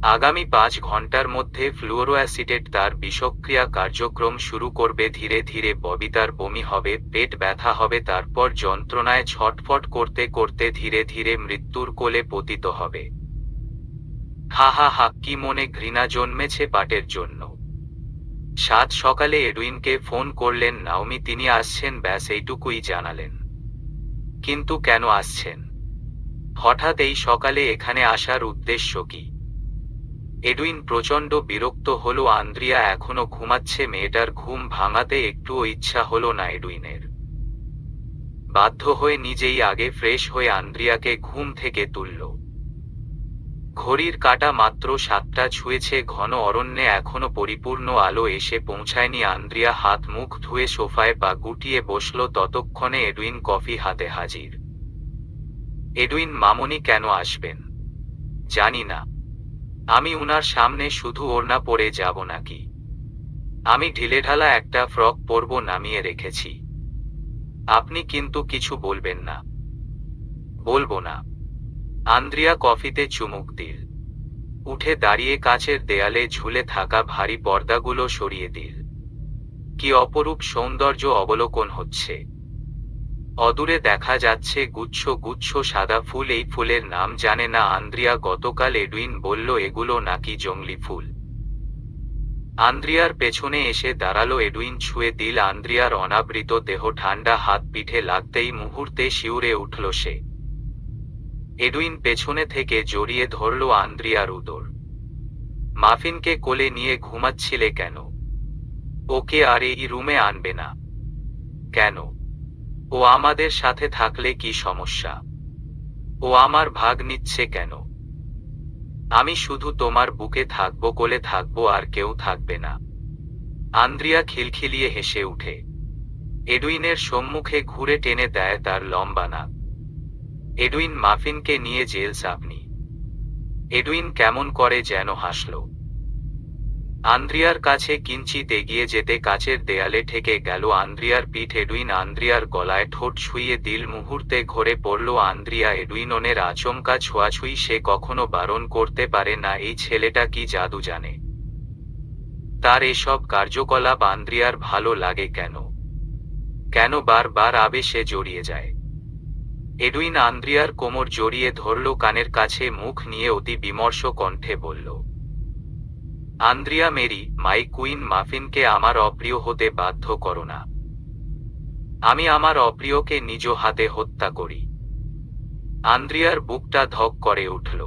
আগামী 5 ঘন্টার মধ্যে ফ্লুরোঅ্যাসিটেট তার বিষক্রিয়া কার্যক্রম শুরু করবে। ধীরে ধীরে ববিতার বমি হবে, পেট ব্যথা হবে, তারপর যন্ত্রণায় ছটফট করতে করতে ধীরে ধীরে মৃত্যুর কোলে পতিত হবে। হা হা হা, কি মনে ঘৃণা জন্মেছে পাটের জন্য। 7 সকালে এডুইনকে ফোন করলেন নাওমি, তিনি আসছেন, ব্যাস এইটুকুই জানালেন। কিন্তু কেন আসছেন? হঠাৎ এই সকালে এখানে আসার উদ্দেশ্য কি? এডুইন প্রচণ্ড বিরক্ত হলো। আন্দ্রিয়া এখনো ঘুমাচ্ছে, মেয়েটার ঘুম ভাঙাতে একটুও ইচ্ছা হলো না এডুইনের। বাধ্য হয়ে নিজেই আগে ফ্রেশ হয়ে আন্দ্রিয়াকে ঘুম থেকে তুলল। ঘড়ির কাঁটা মাত্র 7টা ছুঁয়েছে। ঘন অরণ্যে এখনো পরিপূর্ণ আলো এসে পৌঁছায়নি। আন্দ্রিয়া হাত মুখ ধুয়ে সোফায় পা গুটিয়ে বসল। ততক্ষণে এডুইন কফি হাতে হাজির। এডুইন মামনি কেন আসবেন? জানি না। আমি উনার সামনে শুধু ওড়না পরে যাব নাকি? আমি ঢিলেঢালা একটা ফ্রক পরব, নামিয়ে রেখেছি। আপনি কিন্তু কিছু বলবেন না? বলবো না। আন্দ্রিয়া কফিতে চুমুক দিল। উঠে দাঁড়িয়ে কাচের দেয়ালে ঝুলে থাকা ভারী পর্দাগুলো সরিয়ে দিল। কি অপরূপ সৌন্দর্য অবলোকন হচ্ছে। অদূরে দেখা যাচ্ছে গুচ্ছ গুচ্ছ সাদা ফুল। এই ফুলের নাম জানে না আন্দ্রিয়া। গতকাল এডুইন বলল এগুলো নাকি জংলি ফুল। আন্দ্রিয়ার পেছনে এসে দাঁড়ালো এডুইন। ছুঁয়ে দিল আন্দ্রিয়ার অনাবৃত দেহ। ঠান্ডা হাত পিঠে লাগতেই মুহূর্তে শিউরে উঠল সে। এডুইন পেছনে থেকে জড়িয়ে ধরল আন্দ্রিয়ার উদর। মাফিনকে কোলে নিয়ে ঘুমাচ্ছিলে কেন? ওকে আর এই রুমে আনবে না কেন? ও আমাদের সাথে থাকলে কি সমস্যা? ও আমার ভাগ নিচ্ছে কেন? আমি শুধু তোমার বুকে থাকবো, কোলে থাকবো, আর কেউ থাকবে না। আন্দ্রিয়া খিলখিলিয়ে হেসে উঠে। এডুইনের সম্মুখে ঘুরে টেনে দেয় তার লম্বা নাক। এডুইন মাফিনকে নিয়ে জেলস আপনি। এডুইন কেমন করে যেন হাসল। আন্দ্রিয়ার কাছে কিঞ্চিত এগিয়ে যেতে কাচের দেয়ালে ঠেকে গেল আন্দ্রিয়ার পিঠ। এডুইন আন্দ্রিয়ার গলায় ঠোঁট ছুঁয়ে দিল। মুহূর্তে ঘরে পড়ল আন্দ্রিয়া। এডুইনের আচমকা ছোঁয়াছুঁই সে কখনো বারণ করতে পারে না। এই ছেলেটা কি জাদু জানে? তার এসব কার্যকলাপ আন্দ্রিয়ার ভালো লাগে কেন? কেন বারবার আবেশে জড়িয়ে যায়? এডুইন আন্দ্রিয়ার কোমর জড়িয়ে ধরল, কানের কাছে মুখ নিয়ে অতি বিমর্ষ কণ্ঠে বলল, আন্দ্রিয়া মেরি, মাই কুইন, মাফিনকে আমার অপ্রিয় হতে বাধ্য করো না। আমি আমার অপ্রিয়কে নিজ হাতে হত্যা করি। আন্দ্রিয়ার বুকটা ধক করে উঠল।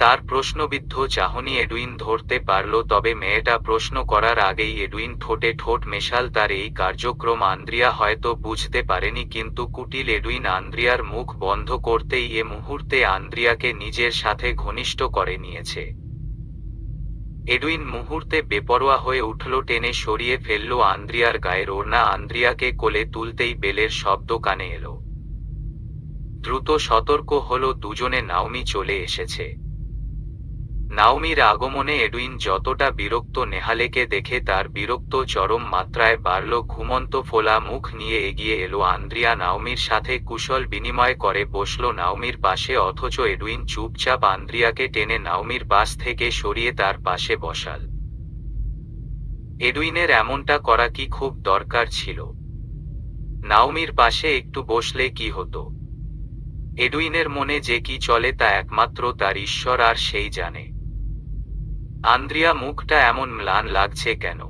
তার প্রশ্নবিদ্ধ চাহনি এডুইন ধরতে পারল। তবে মেয়েটা প্রশ্ন করার আগেই এডুইন ঠোঁটে ঠোঁট মেশাল। তার এই কার্যক্রম আন্দ্রিয়া হয়তো বুঝতে পারেনি, কিন্তু কুটিল এডুইন আন্দ্রিয়ার মুখ বন্ধ করতেই এ মুহূর্তে আন্দ্রিয়াকে নিজের সাথে ঘনিষ্ঠ করে নিয়েছে। এডুইন মুহূর্তে বেপরোয়া হয়ে উঠল, টেনে সরিয়ে ফেলল আন্দ্রিয়ার গায়ের ওড়না। আন্দ্রিয়াকে কোলে তুলতেই বেলের শব্দ কানে এলো। দ্রুত সতর্ক হলো দুজনে। নাওমি চলে এসেছে। নাওমির আগমনে এডুইন যতটা বিরক্ত, নেহালেকে দেখে তার বিরক্ত চরম মাত্রায় বাড়ল। ঘুমন্ত ফোলা মুখ নিয়ে এগিয়ে এলো আন্দ্রিয়া। নাওমির সাথে কুশল বিনিময় করে বসল নাওমির পাশে। অথচ এডুইন চুপচাপ আন্দ্রিয়াকে টেনে নাওমির পাশ থেকে সরিয়ে তার পাশে বসাল। এডুইনের এমনটা করা কি খুব দরকার ছিল? নাওমির পাশে একটু বসলে কি হতো? এডুইনের মনে যে কি চলে তা একমাত্র তার ঈশ্বর আর সেই জানে। আন্দ্রিয়া মুখটা এমন ম্লান লাগছে কেন?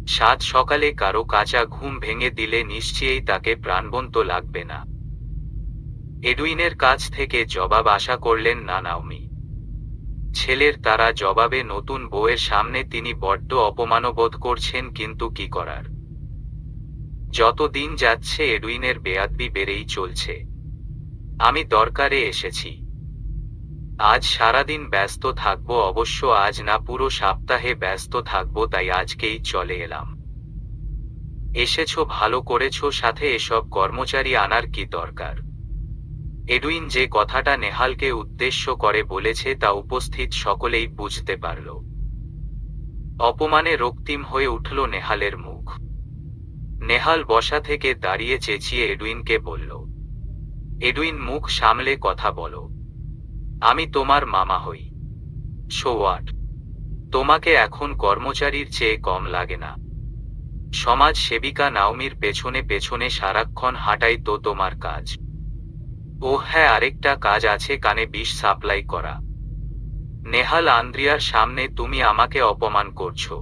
7 সকালে কারো কাঁচা ঘুম ভেঙে দিলে নিশ্চয়ই তাকে প্রাণবন্ত লাগবে না। এডুইনের কাছ থেকে জবাব আশা করলেন না নাওমি। ছেলের তারা জবাবে নতুন বউয়ের সামনে তিনি বড্ড অপমানবোধ করছেন, কিন্তু কি করার? যত দিন যাচ্ছে এডুইনের বেয়াদবি বেড়েই চলছে। আমি দরকারে এসেছি। আজ সারাদিন ব্যস্ত থাকবো, অবশ্য আজ না, পুরো সপ্তাহে ব্যস্ত থাকবো, তাই আজকেই চলে এলাম। এসেছো ভালো করেছো, সাথে এসব কর্মচারী আনার কি দরকার? এডুইন যে কথাটা নেহালকে উদ্দেশ্য করে বলেছে তা উপস্থিত সকলেই বুঝতে পারল। অপমানে রক্তিম হয়ে উঠল নেহালের মুখ। নেহাল বসা থেকে দাঁড়িয়ে চেঁচিয়ে এডুইনকে বলল, এডুইন মুখ সামলে কথা বলো। আমি তোমার মামা হই। So what? তোমাকে এখন কর্মচারীর চেয়ে কম লাগে না? সমাজ সেবিকা নাওমির পেছনে পেছনে সারাক্ষণ হাঁটাই তো তোমার কাজ। ও হ্যাঁ, আরেকটা কাজ আছে, কানে বিষ সাপ্লাই করা। নেহাল, আন্দ্রিয়ার সামনে তুমি আমাকে অপমান করছো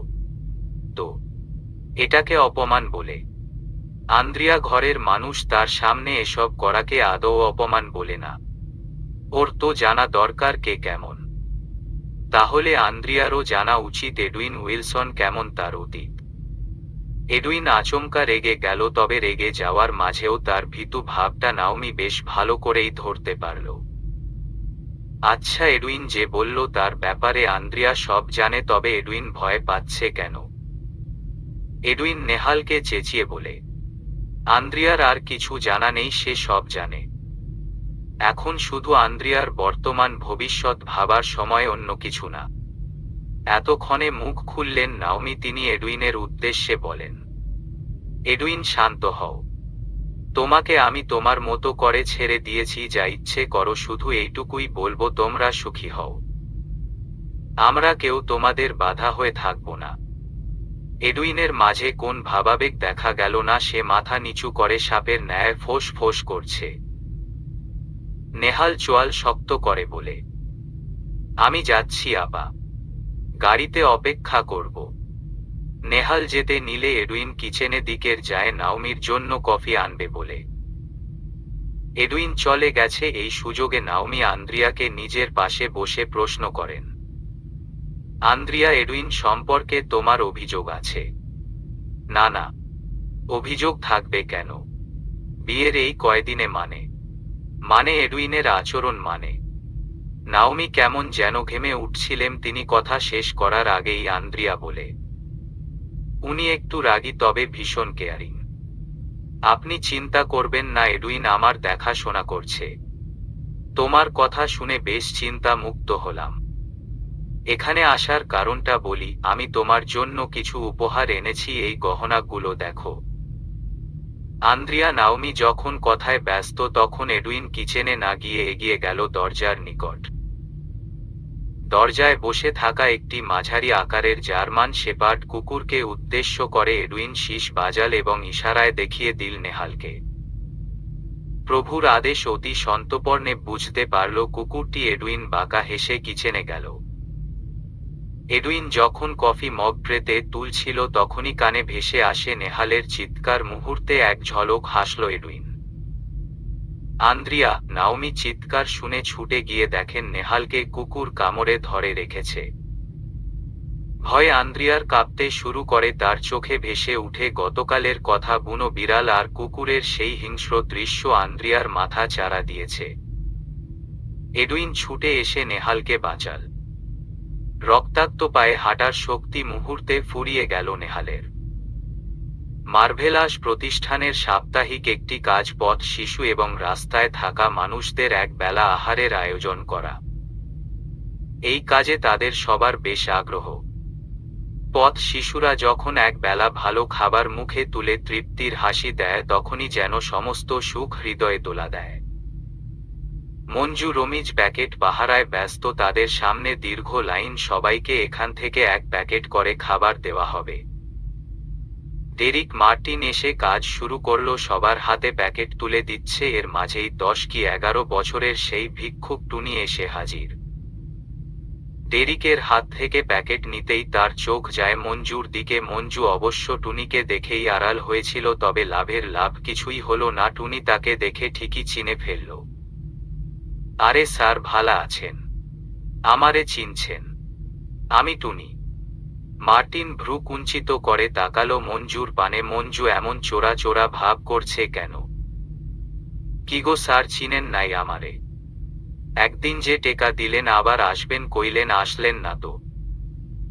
তো? এটাকে অপমান বলে? আন্দ্রিয়া ঘরের মানুষ, তার সামনে এসব করাকে আদৌ অপমান বলে না। ওর তো জানা দরকার কে কেমন। তাহলে আন্দ্রিয়ারও জানা উচিত এডুইন উইলসন কেমন, তার অতীত। এডুইন আচমকা রেগে গেল, তবে রেগে যাওয়ার মাঝেও তার ভীতু ভাবটা নাওমি বেশ ভালো করেই ধরতে পারল। আচ্ছা, এডুইন যে বলল তার ব্যাপারে আন্দ্রিয়া সব জানে, তবে এডুইন ভয় পাচ্ছে কেন? এডুইন নেহালকে চেঁচিয়ে বলে। আন্দ্রিয়ার আর কিছু জানা নেই, সে সব জানে। এখন শুধু আন্দ্রিয়ার বর্তমান ভবিষ্যৎ ভাবার সময়, অন্য কিছু না। এতক্ষণে মুখ খুললেন নাওমি। তিনি এডুইনের উদ্দেশ্যে বলেন, এডুইন শান্ত হও। তোমাকে আমি তোমার মতো করে ছেড়ে দিয়েছি, যা ইচ্ছে করো, শুধু এইটুকুই বলবো, তোমরা সুখী হও। আমরা কেউ তোমাদের বাধা হয়ে থাকবো না। এডুইনের মাঝে কোন ভাবাবেগ দেখা গেল না, সে মাথা নিচু করে সাপের ন্যায় ফোঁস ফোঁস করছে। নেহাল চোয়াল শক্ত করে বলে, আমি যাচ্ছি আপা, গাড়িতে অপেক্ষা করব। নেহাল যেতে নিলে এডুইন কিচেনে দিকের যায় নাওমির জন্য কফি আনবে বলে। এডুইন চলে গেছে, এই সুযোগে নাওমি আন্দ্রিয়াকে নিজের পাশে বসে প্রশ্ন করেন, আন্দ্রিয়া, এডুইন সম্পর্কে তোমার অভিযোগ আছে? না না, অভিযোগ থাকবে কেন? বিয়ের এই কয়দিনে মানে এডুইনের আচরণ মানে। নাওমি কেমন যেন ঘেমে উঠছিলেন। তিনি কথা শেষ করার আগেই আন্দ্রিয়া বলে, উনি একটু রাগী, তবে ভীষণ কেয়ারিং। আপনি চিন্তা করবেন না, এডুইন আমার দেখাশোনা করছে। তোমার কথা শুনে বেশ চিন্তা মুক্ত হলাম। এখানে আসার কারণটা বলি, আমি তোমার জন্য কিছু উপহার এনেছি, এই গহনাগুলো দেখো। আন্দ্রিয়া নাওমি যখন কথায় ব্যস্ত, তখন এডুইন কিচেনে না গিয়ে এগিয়ে গেল দরজার নিকট। দরজায় বসে থাকা একটি মাঝারি আকারের জার্মান শেপার্ড কুকুরকে উদ্দেশ্য করে এডুইন শীষ বাজাল এবং ইশারায় দেখিয়ে দিল নেহালকে। প্রভুর আদেশ অতি সন্তর্পণে বুঝতে পারল কুকুরটি। এডুইন বাঁকা হেসে কিচেনে গেল। এডুইন যখন কফি মগ ট্রেতে তুলছিল, তখনই কানে ভেসে আসে নেহালের চিৎকার। মুহূর্তে এক ঝলক হাসল এডুইন। আন্দ্রিয়া! নাওমি চিৎকার শুনে ছুটে গিয়ে দেখেন নেহালকে কুকুর কামড়ে ধরে রেখেছে। ভয়ে আন্দ্রিয়ার কাঁপতে শুরু করে, তার চোখে ভেসে উঠে গতকালের কথা, বুনো বিড়াল আর কুকুরের সেই হিংস্র দৃশ্য। আন্দ্রিয়ার মাথা চাড়া দিয়েছে। এডুইন ছুটে এসে নেহালকে বাঁচাল। রক্তাক্ত পায়ে হাঁটার শক্তি মুহূর্তে ফুরিয়ে গেল নেহালের। মার্ভেলাস প্রতিষ্ঠানের সাপ্তাহিক একটি কাজ পথ শিশু এবং রাস্তায় থাকা মানুষদের এক বেলা আহারের আয়োজন করা। এই কাজে তাদের সবার বেশ আগ্রহ। পথ শিশুরা যখন এক বেলা ভালো খাবার মুখে তুলে তৃপ্তির হাসি দেয়, তখনই যেন সমস্ত সুখ হৃদয়ে দোলা দেয়। মঞ্জু রমিজ প্যাকেট পাহারায় ব্যস্ত। তাদের সামনে দীর্ঘ লাইন। সবাইকে এখান থেকে এক প্যাকেট করে খাবার দেওয়া হবে। ডেরিক মার্টিন এসে কাজ শুরু করল। সবার হাতে প্যাকেট তুলে দিচ্ছে। এর মাঝেই 10 কি 11 বছরের সেই ভিক্ষুক টুনি এসে হাজির। ডেরিকের হাত থেকে প্যাকেট নিতেই তার চোখ যায় মঞ্জুর দিকে। মঞ্জু অবশ্য টুনিকে দেখেই আড়াল হয়েছিল, তবে লাভের লাভ কিছুই হলো না। টুনি তাকে দেখে ঠিকই চিনে ফেলল। আরে স্যার, ভালো আছেন? আমারে চিনছেন? আমি টুনি। মার্টিন ভ্রু কুঞ্চিত করে তাকালো মঞ্জুর পানে। মঞ্জু এমন চোরা চোরা ভাব করছে কেন? কি গো স্যার, চিনেন নাই আমারে? একদিন যে টেকা দিলেন, আবার আসবেন কইলেন, আসলেন না তো?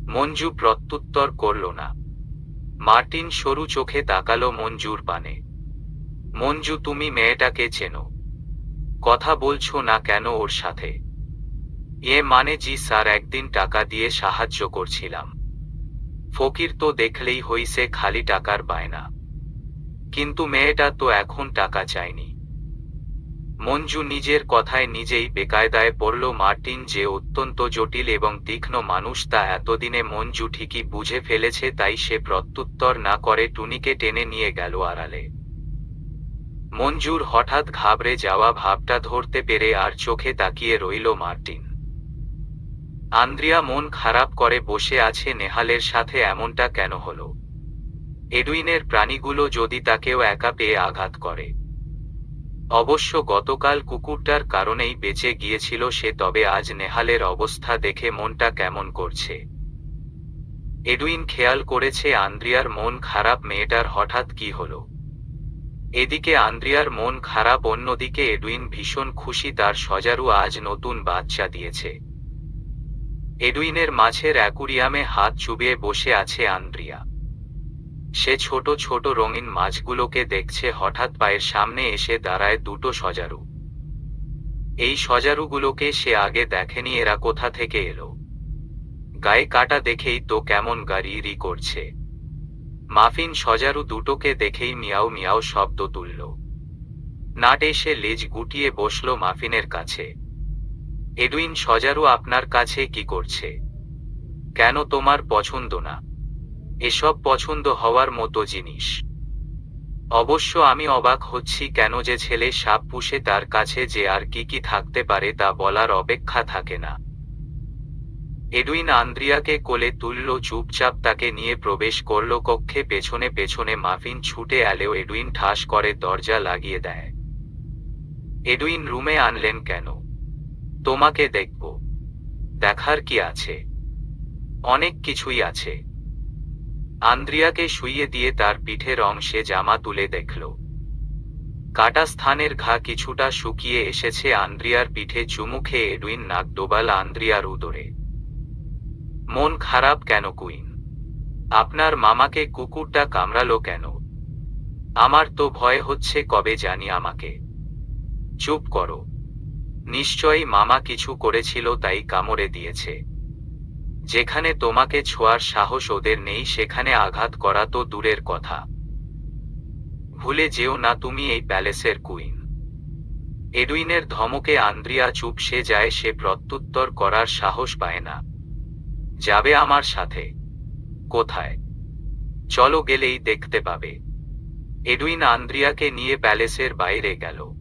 মঞ্জু প্রত্যুত্তর করল না। মার্টিন সরু চোখে তাকালো মঞ্জুর পানে। মঞ্জু, তুমি মেয়েটাকে চেনো? কথা বলছো না কেন ওর সাথে? মানে জি স্যার, একদিন টাকা দিয়ে সাহায্য করছিলাম। ফকির তো দেখলেই হইছে, খালি টাকার বায়না। কিন্তু মেয়েটা তো এখন টাকা চায়নি। মঞ্জু নিজের কথায় নিজেই বেকায়দায় পড়ল। মার্টিন যে অত্যন্ত জটিল এবং তীক্ষ্ণ মানুষ তা এতদিনে মঞ্জু ঠিকই বুঝে ফেলেছে, তাই সে প্রত্যুত্তর না করে টুনিকে টেনে নিয়ে গেল আড়ালে। মঞ্জুর হঠাৎ ঘাবড়ে যাওয়া ভাবটা ধরতে পেরে আর চোখে তাকিয়ে রইল মার্টিন। আন্দ্রিয়া মন খারাপ করে বসে আছে। নেহালের সাথে এমনটা কেন হলো? এডুইনের প্রাণীগুলো যদি তাকেও একা পেয়ে আঘাত করে। অবশ্য গতকাল কুকুরটার কারণেই বেঁচে গিয়েছিল সে, তবে আজ নেহালের অবস্থা দেখে মনটা কেমন করছে। এডুইন খেয়াল করেছে আন্দ্রিয়ার মন খারাপ। মেয়েটার হঠাৎ কি হলো? এদিকে আন্দ্রিয়ার মন খারাপ, অন্যদিকে এডুইন ভীষণ খুশি, তার সজারু আজ নতুন বাচ্চা দিয়েছে। এডুইনের মাছের অ্যাকুরিয়ামে হাত চুবিয়ে বসে আছে আন্দ্রিয়া। সে ছোট ছোট রঙিন মাছগুলোকে দেখছে। হঠাৎ পায়ের সামনে এসে দাঁড়ায় দুটো সজারু। এই সজারুগুলোকে সে আগে দেখেনি। এরা কোথা থেকে এলো? গায়ে কাটা দেখেই তো কেমন গাড়ি করছে। মাফিন সজারু দুটোকে দেখেই মিয়াও মিয়াও শব্দ তুলল। নাট এসে লেজ গুটিয়ে বসল মাফিনের কাছে। এডুইন সজারু আপনার কাছে কি করছে? কেন তোমার পছন্দ না? এসব পছন্দ হওয়ার মতো জিনিস? অবশ্য আমি অবাক হচ্ছি কেন যে ছেলে সাপ পুষে তার কাছে যে আর কি কি থাকতে পারে তা বলার অপেক্ষা থাকে না। এডুইন আন্দ্রিয়াকে কোলে তুলল, চুপচাপ তাকে নিয়ে প্রবেশ করল কক্ষে। পেছনে পেছনে মাফিন ছুটে এলেও এডুইন ঠাস করে দরজা লাগিয়ে দেয়। এডুইন রুমে আনলেন কেন? তোমাকে দেখব। দেখার কি আছে? অনেক কিছুই আছে। আন্দ্রিয়াকে শুইয়ে দিয়ে তার পিঠের অংশে জামা তুলে দেখল। কাটা স্থানের ঘা কিছুটা শুকিয়ে এসেছে। আন্দ্রিয়ার পিঠে চুমু খেয়ে এডুইন নাক ডোবাল আন্দ্রিয়ার উদরে। মন খারাপ কেন কুইন? আপনার মামাকে কুকুরটা কামড়ালো কেন? আমার তো ভয় হচ্ছে কবে জানি আমাকে। চুপ করো। নিশ্চয়ই মামা কিছু করেছিল তাই কামড়ে দিয়েছে। যেখানে তোমাকে ছোঁয়ার সাহস ওদের নেই সেখানে আঘাত করা তো দূরের কথা। ভুলে যেও না তুমি এই প্যালেসের কুইন। এডুইনের ধমকে আন্দ্রিয়া চুপসে যায়। সে প্রত্যুত্তর করার সাহস পায় না। যাবে আমার সাথে? কোথায়? চলো, গেলেই দেখতে পাবে। এডুইন আন্দ্রিয়াকে নিয়ে প্যালেসের বাইরে গেল।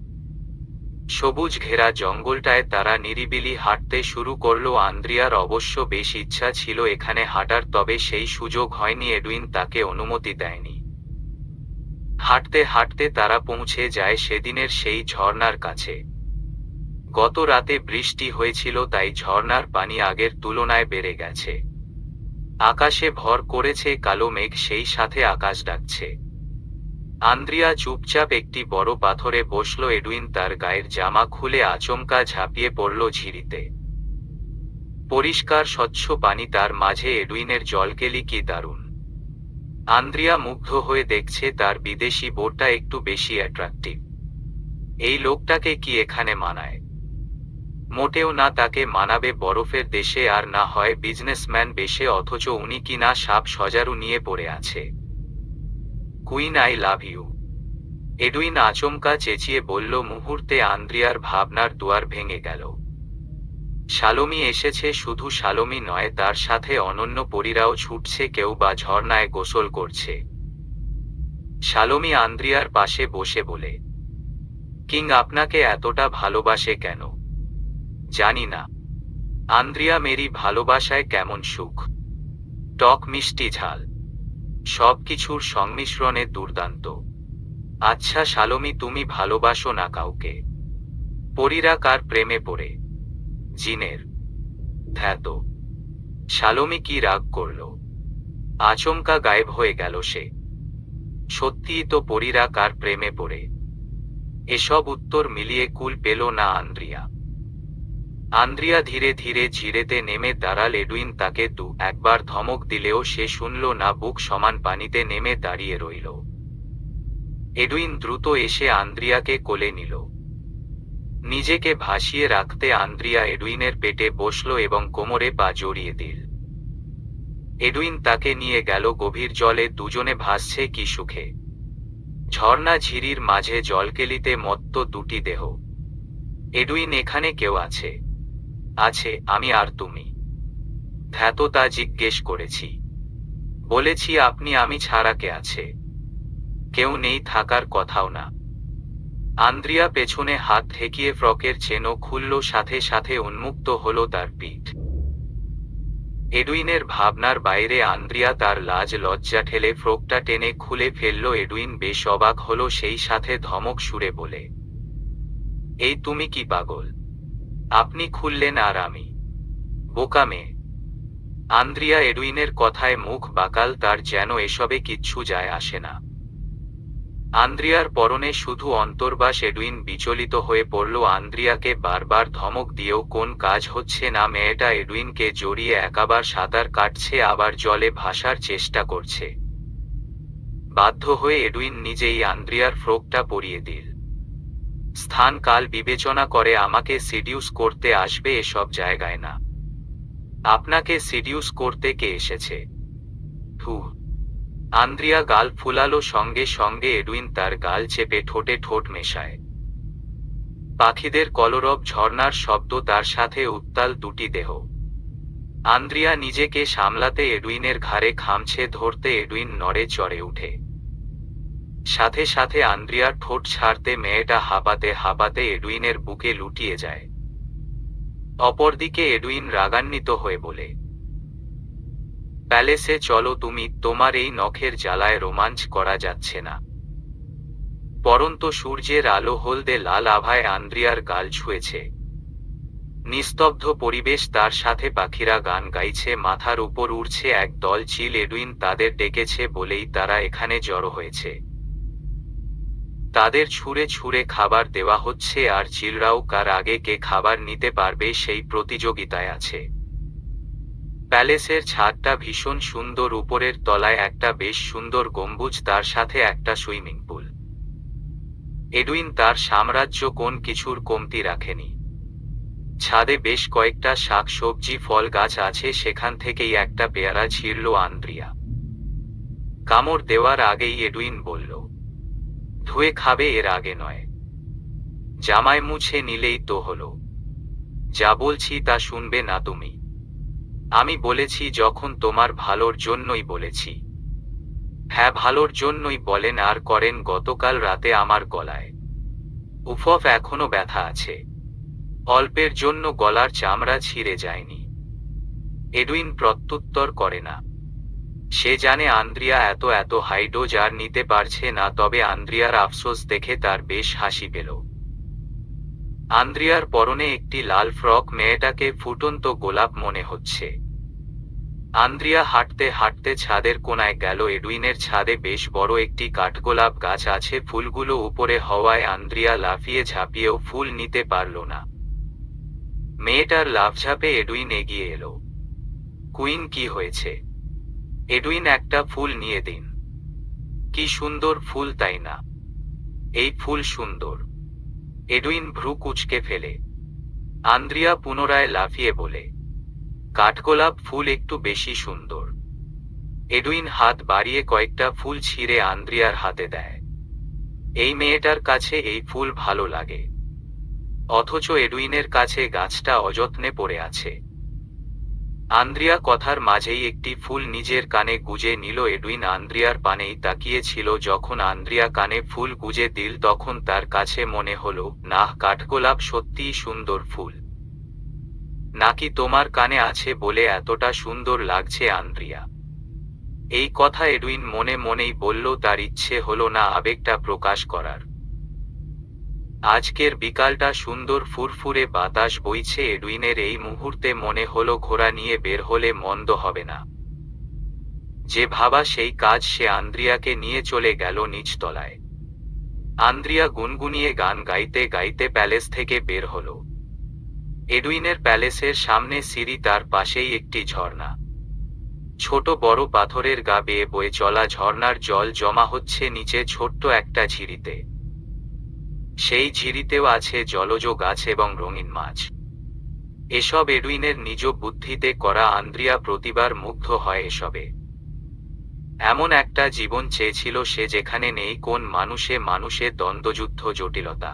সবুজ ঘেরা জঙ্গলটায় তারা নিরিবিলি হাঁটতে শুরু করলো। আন্দ্রিয়ার অবশ্য বেশ ইচ্ছা ছিল এখানে হাঁটার, তবে সেই সুযোগ হয়নি। এডুইন তাকে অনুমতি দেয়নি। হাঁটতে হাঁটতে তারা পৌঁছে যায় সেদিনের সেই ঝর্ণার কাছে। গত রাতে বৃষ্টি হয়েছিল তাই ঝর্ণার পানি আগের তুলনায় বেড়ে গেছে। আকাশে ভর করেছে কালো মেঘ, সেই সাথে আকাশ ডাকছে। আন্দ্রিয়া চুপচাপ একটি বড় পাথরে বসল। এডুইন তার গায়ের জামা খুলে আচমকা ঝাঁপিয়ে পড়ল ঝিরিতে। পরিষ্কার স্বচ্ছ পানি, তার মাঝে এডুইনের জলকেলি কি দারুণ! আন্দ্রিয়া মুগ্ধ হয়ে দেখছে তার বিদেশি বোটটা একটু বেশি অ্যাট্রাকটিভ। এই লোকটাকে কি এখানে মানায়? মোটেও না, তাকে মানাবে বরফের দেশে আর না হয় বিজনেসম্যান বেশে, অথচ উনি কিনা সাপ সজারু নিয়ে পড়ে আছে। Queen, I love you. Edwin আচমকা চেঁচিয়ে বলল। মুহূর্তে আন্দ্রিয়ার ভাবনার দুয়ার ভেঙে গেল। শালমি এসেছে। শুধু শালমি নয়, তার সাথে অনন্য পরীরাও ছুটছে, কেউ বা ঝর্ণায় গোসল করছে। শালমি আন্দ্রিয়ার পাশে বসে বলে, কিং আপনাকে এতটা ভালোবাসে কেন? জানি না। আন্দ্রিয়া, মেরি ভালোবাসায় কেমন সুখ, টক মিষ্টি ঝাল, সবকিছুর সংমিশ্রণে দুর্দান্ত। আচ্ছা শালমি, তুমি ভালোবাসো না কাউকে? পরীরা কার প্রেমে পড়ে? জিনের। ধ্যাত। শালমি কি রাগ করল? আচমকা গায়েব হয়ে গেল সে। সত্যিই তো পরীরা কার প্রেমে পড়ে? এসব উত্তর মিলিয়ে কুল পেল না আন্দ্রিয়া। আন্দ্রিয়া ধীরে ধীরে ঝিরেতে নেমে দাঁড়াল। এডুইন তাকে একবার ধমক দিলেও সে শুনল না। বুক সমান পানিতে নেমে দাঁড়িয়ে রইল। এডুইন দ্রুত এসে আন্দ্রিয়াকে কোলে নিল। নিজেকে ভাসিয়ে রাখতে আন্দ্রিয়া এডুইনের পেটে বসল এবং কোমরে পা জড়িয়ে দিল। এডুইন তাকে নিয়ে গেল গভীর জলে। দুজনে ভাসছে কি সুখে। ঝর্ণা ঝিরির মাঝে জলকেলিতে মত্ত দুটি দেহ। এডুইন, এখানে কেউ আছে? আছে, আমি আর তুমি। তা জিজ্ঞেস করেছি। বলেছি আপনি আমি ছাড়া কে আছে? কেউ নেই, থাকার কথাও না। আন্দ্রিয়া পেছনে হাত ঠেকিয়ে ফ্রকের চেনও খুলল, সাথে সাথে উন্মুক্ত হলো তার পিঠ। এডুইনের ভাবনার বাইরে আন্দ্রিয়া তার লাজ লজ্জা ঠেলে ফ্রকটা টেনে খুলে ফেলল। এডুইন বেশ অবাক হলো, সেই সাথে ধমক সুরে বলে, এই তুমি কি পাগল? আপনি খুললেন আর আমি? বোকা মেয়ে। আন্দ্রিয়া এডুইনের কথায় মুখ বাঁকাল, তার যেন এসবে কিচ্ছু যায় আসে না। আন্দ্রিয়ার পরনে শুধু অন্তর্বাস। এডুইন বিচলিত হয়ে পড়ল। আন্দ্রিয়াকে বারবার ধমক দিয়েও কোন কাজ হচ্ছে না। মেয়েটা এডুইনকে জড়িয়ে একাবার সাঁতার কাটছে, আবার জলে ভাসার চেষ্টা করছে। বাধ্য হয়ে এডুইন নিজেই আন্দ্রিয়ার ফ্রকটা পরিয়ে দিল। স্থান কাল বিবেচনা করে আমাকে সিডিউস করতে আসবে এসব জায়গায় না। আপনাকে সিডিউস করতে কে এসেছে? থু। আন্দ্রিয়া গাল ফুলালো, সঙ্গে সঙ্গে এডুইন তার গাল চেপে ঠোঁটে ঠোঁট মেশায়। পাখিদের কলরব, ঝর্ণার শব্দ, তার সাথে উত্তাল দুটি দেহ। আন্দ্রিয়া নিজেকে সামলাতে এডুইনের ঘাড়ে খামছে ধরতে এডুইন নড়ে চড়ে উঠে। সাথে সাথে আন্দ্রিয়ার ঠোঁট ছাড়তে মেয়েটা হাঁপাতে হাঁপাতে এডুইনের বুকে লুটিয়ে যায়। অপরদিকে এডুইন রাগান্বিত হয়ে বলে, প্যালেসে চলো তুমি, তোমার এই নখের জ্বালায় রোমাঞ্চ করা যাচ্ছে না। পরন্ত সূর্যের আলো হলদে লাল আভায় আন্দ্রিয়ার গাল ছুঁয়েছে। নিস্তব্ধ পরিবেশ, তার সাথে পাখিরা গান গাইছে, মাথার উপর উড়ছে এক দল চিল। এডুইন তাদের ডেকেছে বলেই তারা এখানে জড়ো হয়েছে। তাদের ছুঁড়ে ছুঁড়ে খাবার দেওয়া হচ্ছে, আর চিলরাও কার আগে কে খাবার নিতে পারবে সেই প্রতিযোগিতায় আছে। প্যালেসের ছাদটা ভীষণ সুন্দর। উপরের তলায় একটা বেশ সুন্দর গম্বুজ, তার সাথে একটা সুইমিং পুল। এডুইন তার সাম্রাজ্য কোন কিছুর কমতি রাখেনি। ছাদে বেশ কয়েকটা শাক সবজি ফল গাছ আছে, সেখান থেকেই একটা পেয়ারা ছিঁড়ল আন্দ্রিয়া। কামড় দেওয়ার আগেই এডুইন বলল, ধুয়ে খাবে, এর আগে নয়। জামায় মুছে নিলেই তো হলো। যা বলছি তা শুনবে না তুমি? আমি বলেছি যখন তোমার ভালোর জন্যই বলেছি। হ্যাঁ, ভালোর জন্যই বলেন আর করেন। গতকাল রাতে আমার গলায় উফ এখনো ব্যথা আছে। অল্পের জন্য গলার চামড়া ছিঁড়ে যায়নি। এডুইন প্রত্যুত্তর করে না। সে জানে আন্দ্রিয়া এত এত হাই ডোজ আর নিতে পারছে না, তবে আন্দ্রিয়ার আফসোস দেখে তার বেশ হাসি পেল। আন্দ্রিয়ার পরনে একটি লাল ফ্রক, মেয়েটাকে ফুটন্ত গোলাপ মনে হচ্ছে। আন্দ্রিয়া হাঁটতে হাঁটতে ছাদের কোনায় গেল। এডুইনের ছাদে বেশ বড় একটি কাঠগোলাপ গাছ আছে। ফুলগুলো উপরে হওয়ায় আন্দ্রিয়া লাফিয়ে ঝাঁপিয়েও ফুল নিতে পারল না। মেয়েটার লাফঝাপে এডুইন এগিয়ে এলো। কুইন, কি হয়েছে? এডুইন, একটা ফুল নিয়ে দিন। কি সুন্দর ফুল, তাই না? এই ফুল সুন্দর। এডুইন ভ্রু কুঁচকে ফেলে। আন্দ্রিয়া পুনরায় লাফিয়ে বলে, কাঠগোলাপ ফুল একটু বেশি সুন্দর। এডুইন হাত বাড়িয়ে কয়েকটা ফুল ছিঁড়ে আন্দ্রিয়ার হাতে দেয়। এই মেয়েটার কাছে এই ফুল ভালো লাগে, অথচ এডুইনের কাছে গাছটা অযত্নে পড়ে আছে। আন্দ্রিয়া কথার মাঝেই একটি ফুল নিজের কানে গুজে নিল। এডুইন আন্দ্রিয়ার পানেই তাকিয়েছিল। যখন আন্দ্রিয়া কানে ফুল গুজে দিল তখন তার কাছে মনে হলো, নাহ, কাঠগোলাপ সত্যিই সুন্দর ফুল। নাকি তোমার কানে আছে বলে এতটা সুন্দর লাগছে আন্দ্রিয়া? এই কথা এডুইন মনে মনেই বলল। তার ইচ্ছে হলো না আবেগটা প্রকাশ করার। আজকের বিকালটা সুন্দর, ফুরফুরে বাতাস বইছে। এডুইনের এই মুহূর্তে মনে হলো ঘোড়া নিয়ে বের হলে মন্দ হবে না। যে ভাবা সেই কাজ। সে আন্দ্রিয়াকে নিয়ে চলে গেল নিচতলায়। আন্দ্রিয়া গুনগুনিয়ে গান গাইতে গাইতে প্যালেস থেকে বের হলো। এডুইনের প্যালেসের সামনে সিঁড়ি, তার পাশেই একটি ঝর্ণা। ছোট বড় পাথরের গা বেয়ে বয়ে চলা ঝর্ণার জল জমা হচ্ছে নিচে ছোট্ট একটা ঝিরিতে। সেই ঝিরিতেও আছে জলজ গাছ এবং রঙিন মাছ। এসব এডুইনের নিজ বুদ্ধিতে করা। আন্দ্রিয়া প্রতিবার মুগ্ধ হয় এসবে। এমন একটা জীবন চেয়েছিল সে, যেখানে নেই কোন মানুষে মানুষে দ্বন্দ্বযুদ্ধ, জটিলতা।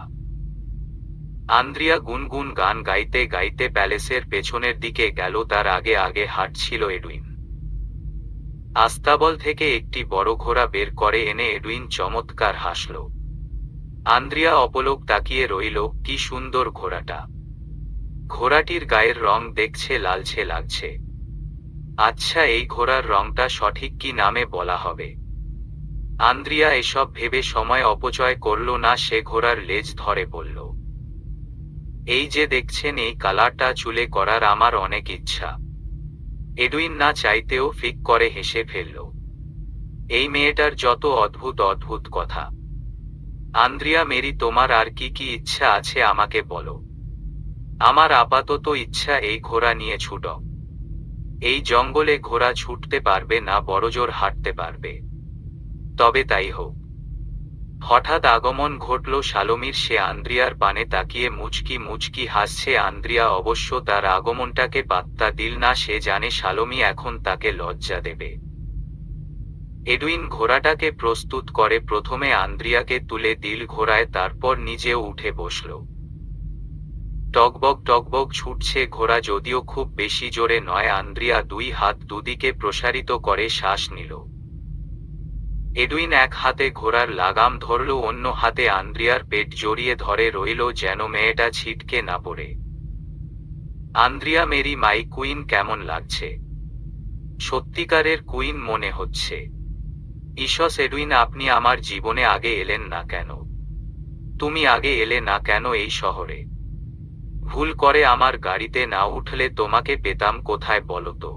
আন্দ্রিয়া গুনগুন গান গাইতে গাইতে প্যালেসের পেছনের দিকে গেল, তার আগে আগে হাঁটছিল এডুইন। আস্তাবল থেকে একটি বড় ঘোড়া বের করে এনে এডুইন চমৎকার হাসল। আন্দ্রিয়া অপলক তাকিয়ে রইল, কি সুন্দর ঘোড়াটা। ঘোড়াটির গায়ের রং দেখছে লালচে লাগছে। আচ্ছা, এই ঘোড়ার রংটা সঠিক কি নামে বলা হবে? আন্দ্রিয়া এসব ভেবে সময় অপচয় করল না, সে ঘোড়ার লেজ ধরে বলল, এই যে দেখছেন, এই কালারটা চুলে করার আমার অনেক ইচ্ছা। এডুইন না চাইতেও ফিক করে হেসে ফেলল। এই মেয়েটার যত অদ্ভুত অদ্ভুত কথা। আন্দ্রিয়া, মেরি, তোমার আর কি কি ইচ্ছা আছে আমাকে বলো। আমার আপাতত ইচ্ছা এই ঘোড়া নিয়ে ছুটো। এই জঙ্গলে ঘোড়া ছুটতে পারবে না, বড়জোর হাঁটতে পারবে। তবে তাই হোক। হঠাৎ আগমন ঘটল শালমির। সে আন্দ্রিয়ার পানে তাকিয়ে মুচকি মুচকি হাসছে। আন্দ্রিয়া অবশ্য তার আগমনটাকে পাত্তা দিল না, সে জানে শালমি এখন তাকে লজ্জা দেবে। এডুইন ঘোড়াটাকে প্রস্তুত করে প্রথমে আন্দ্রিয়াকে তুলে দিল ঘোড়ায়, তারপর নিজেও উঠে বসল। টকবক টকবক ছুটছে ঘোড়া, যদিও খুব বেশি জোরে নয়। আন্দ্রিয়া দুই হাত দুদিকে প্রসারিত করে শ্বাস নিল। এডুইন এক হাতে ঘোড়ার লাগাম ধরল, অন্য হাতে আন্দ্রিয়ার পেট জড়িয়ে ধরে রইল যেন মেয়েটা ছিটকে না পড়ে। আন্দ্রিয়া, মেরি মাই কুইন, কেমন লাগছে? সত্যিকারের কুইন মনে হচ্ছে। ইসস এডুইন, আপনি আমার জীবনে আগে এলেন না কেন? তুমি আগে এলে না কেন এই শহরে? ভুল করে আমার গাড়িতে না উঠলে তোমাকে পেতাম কোথায় বলো তো?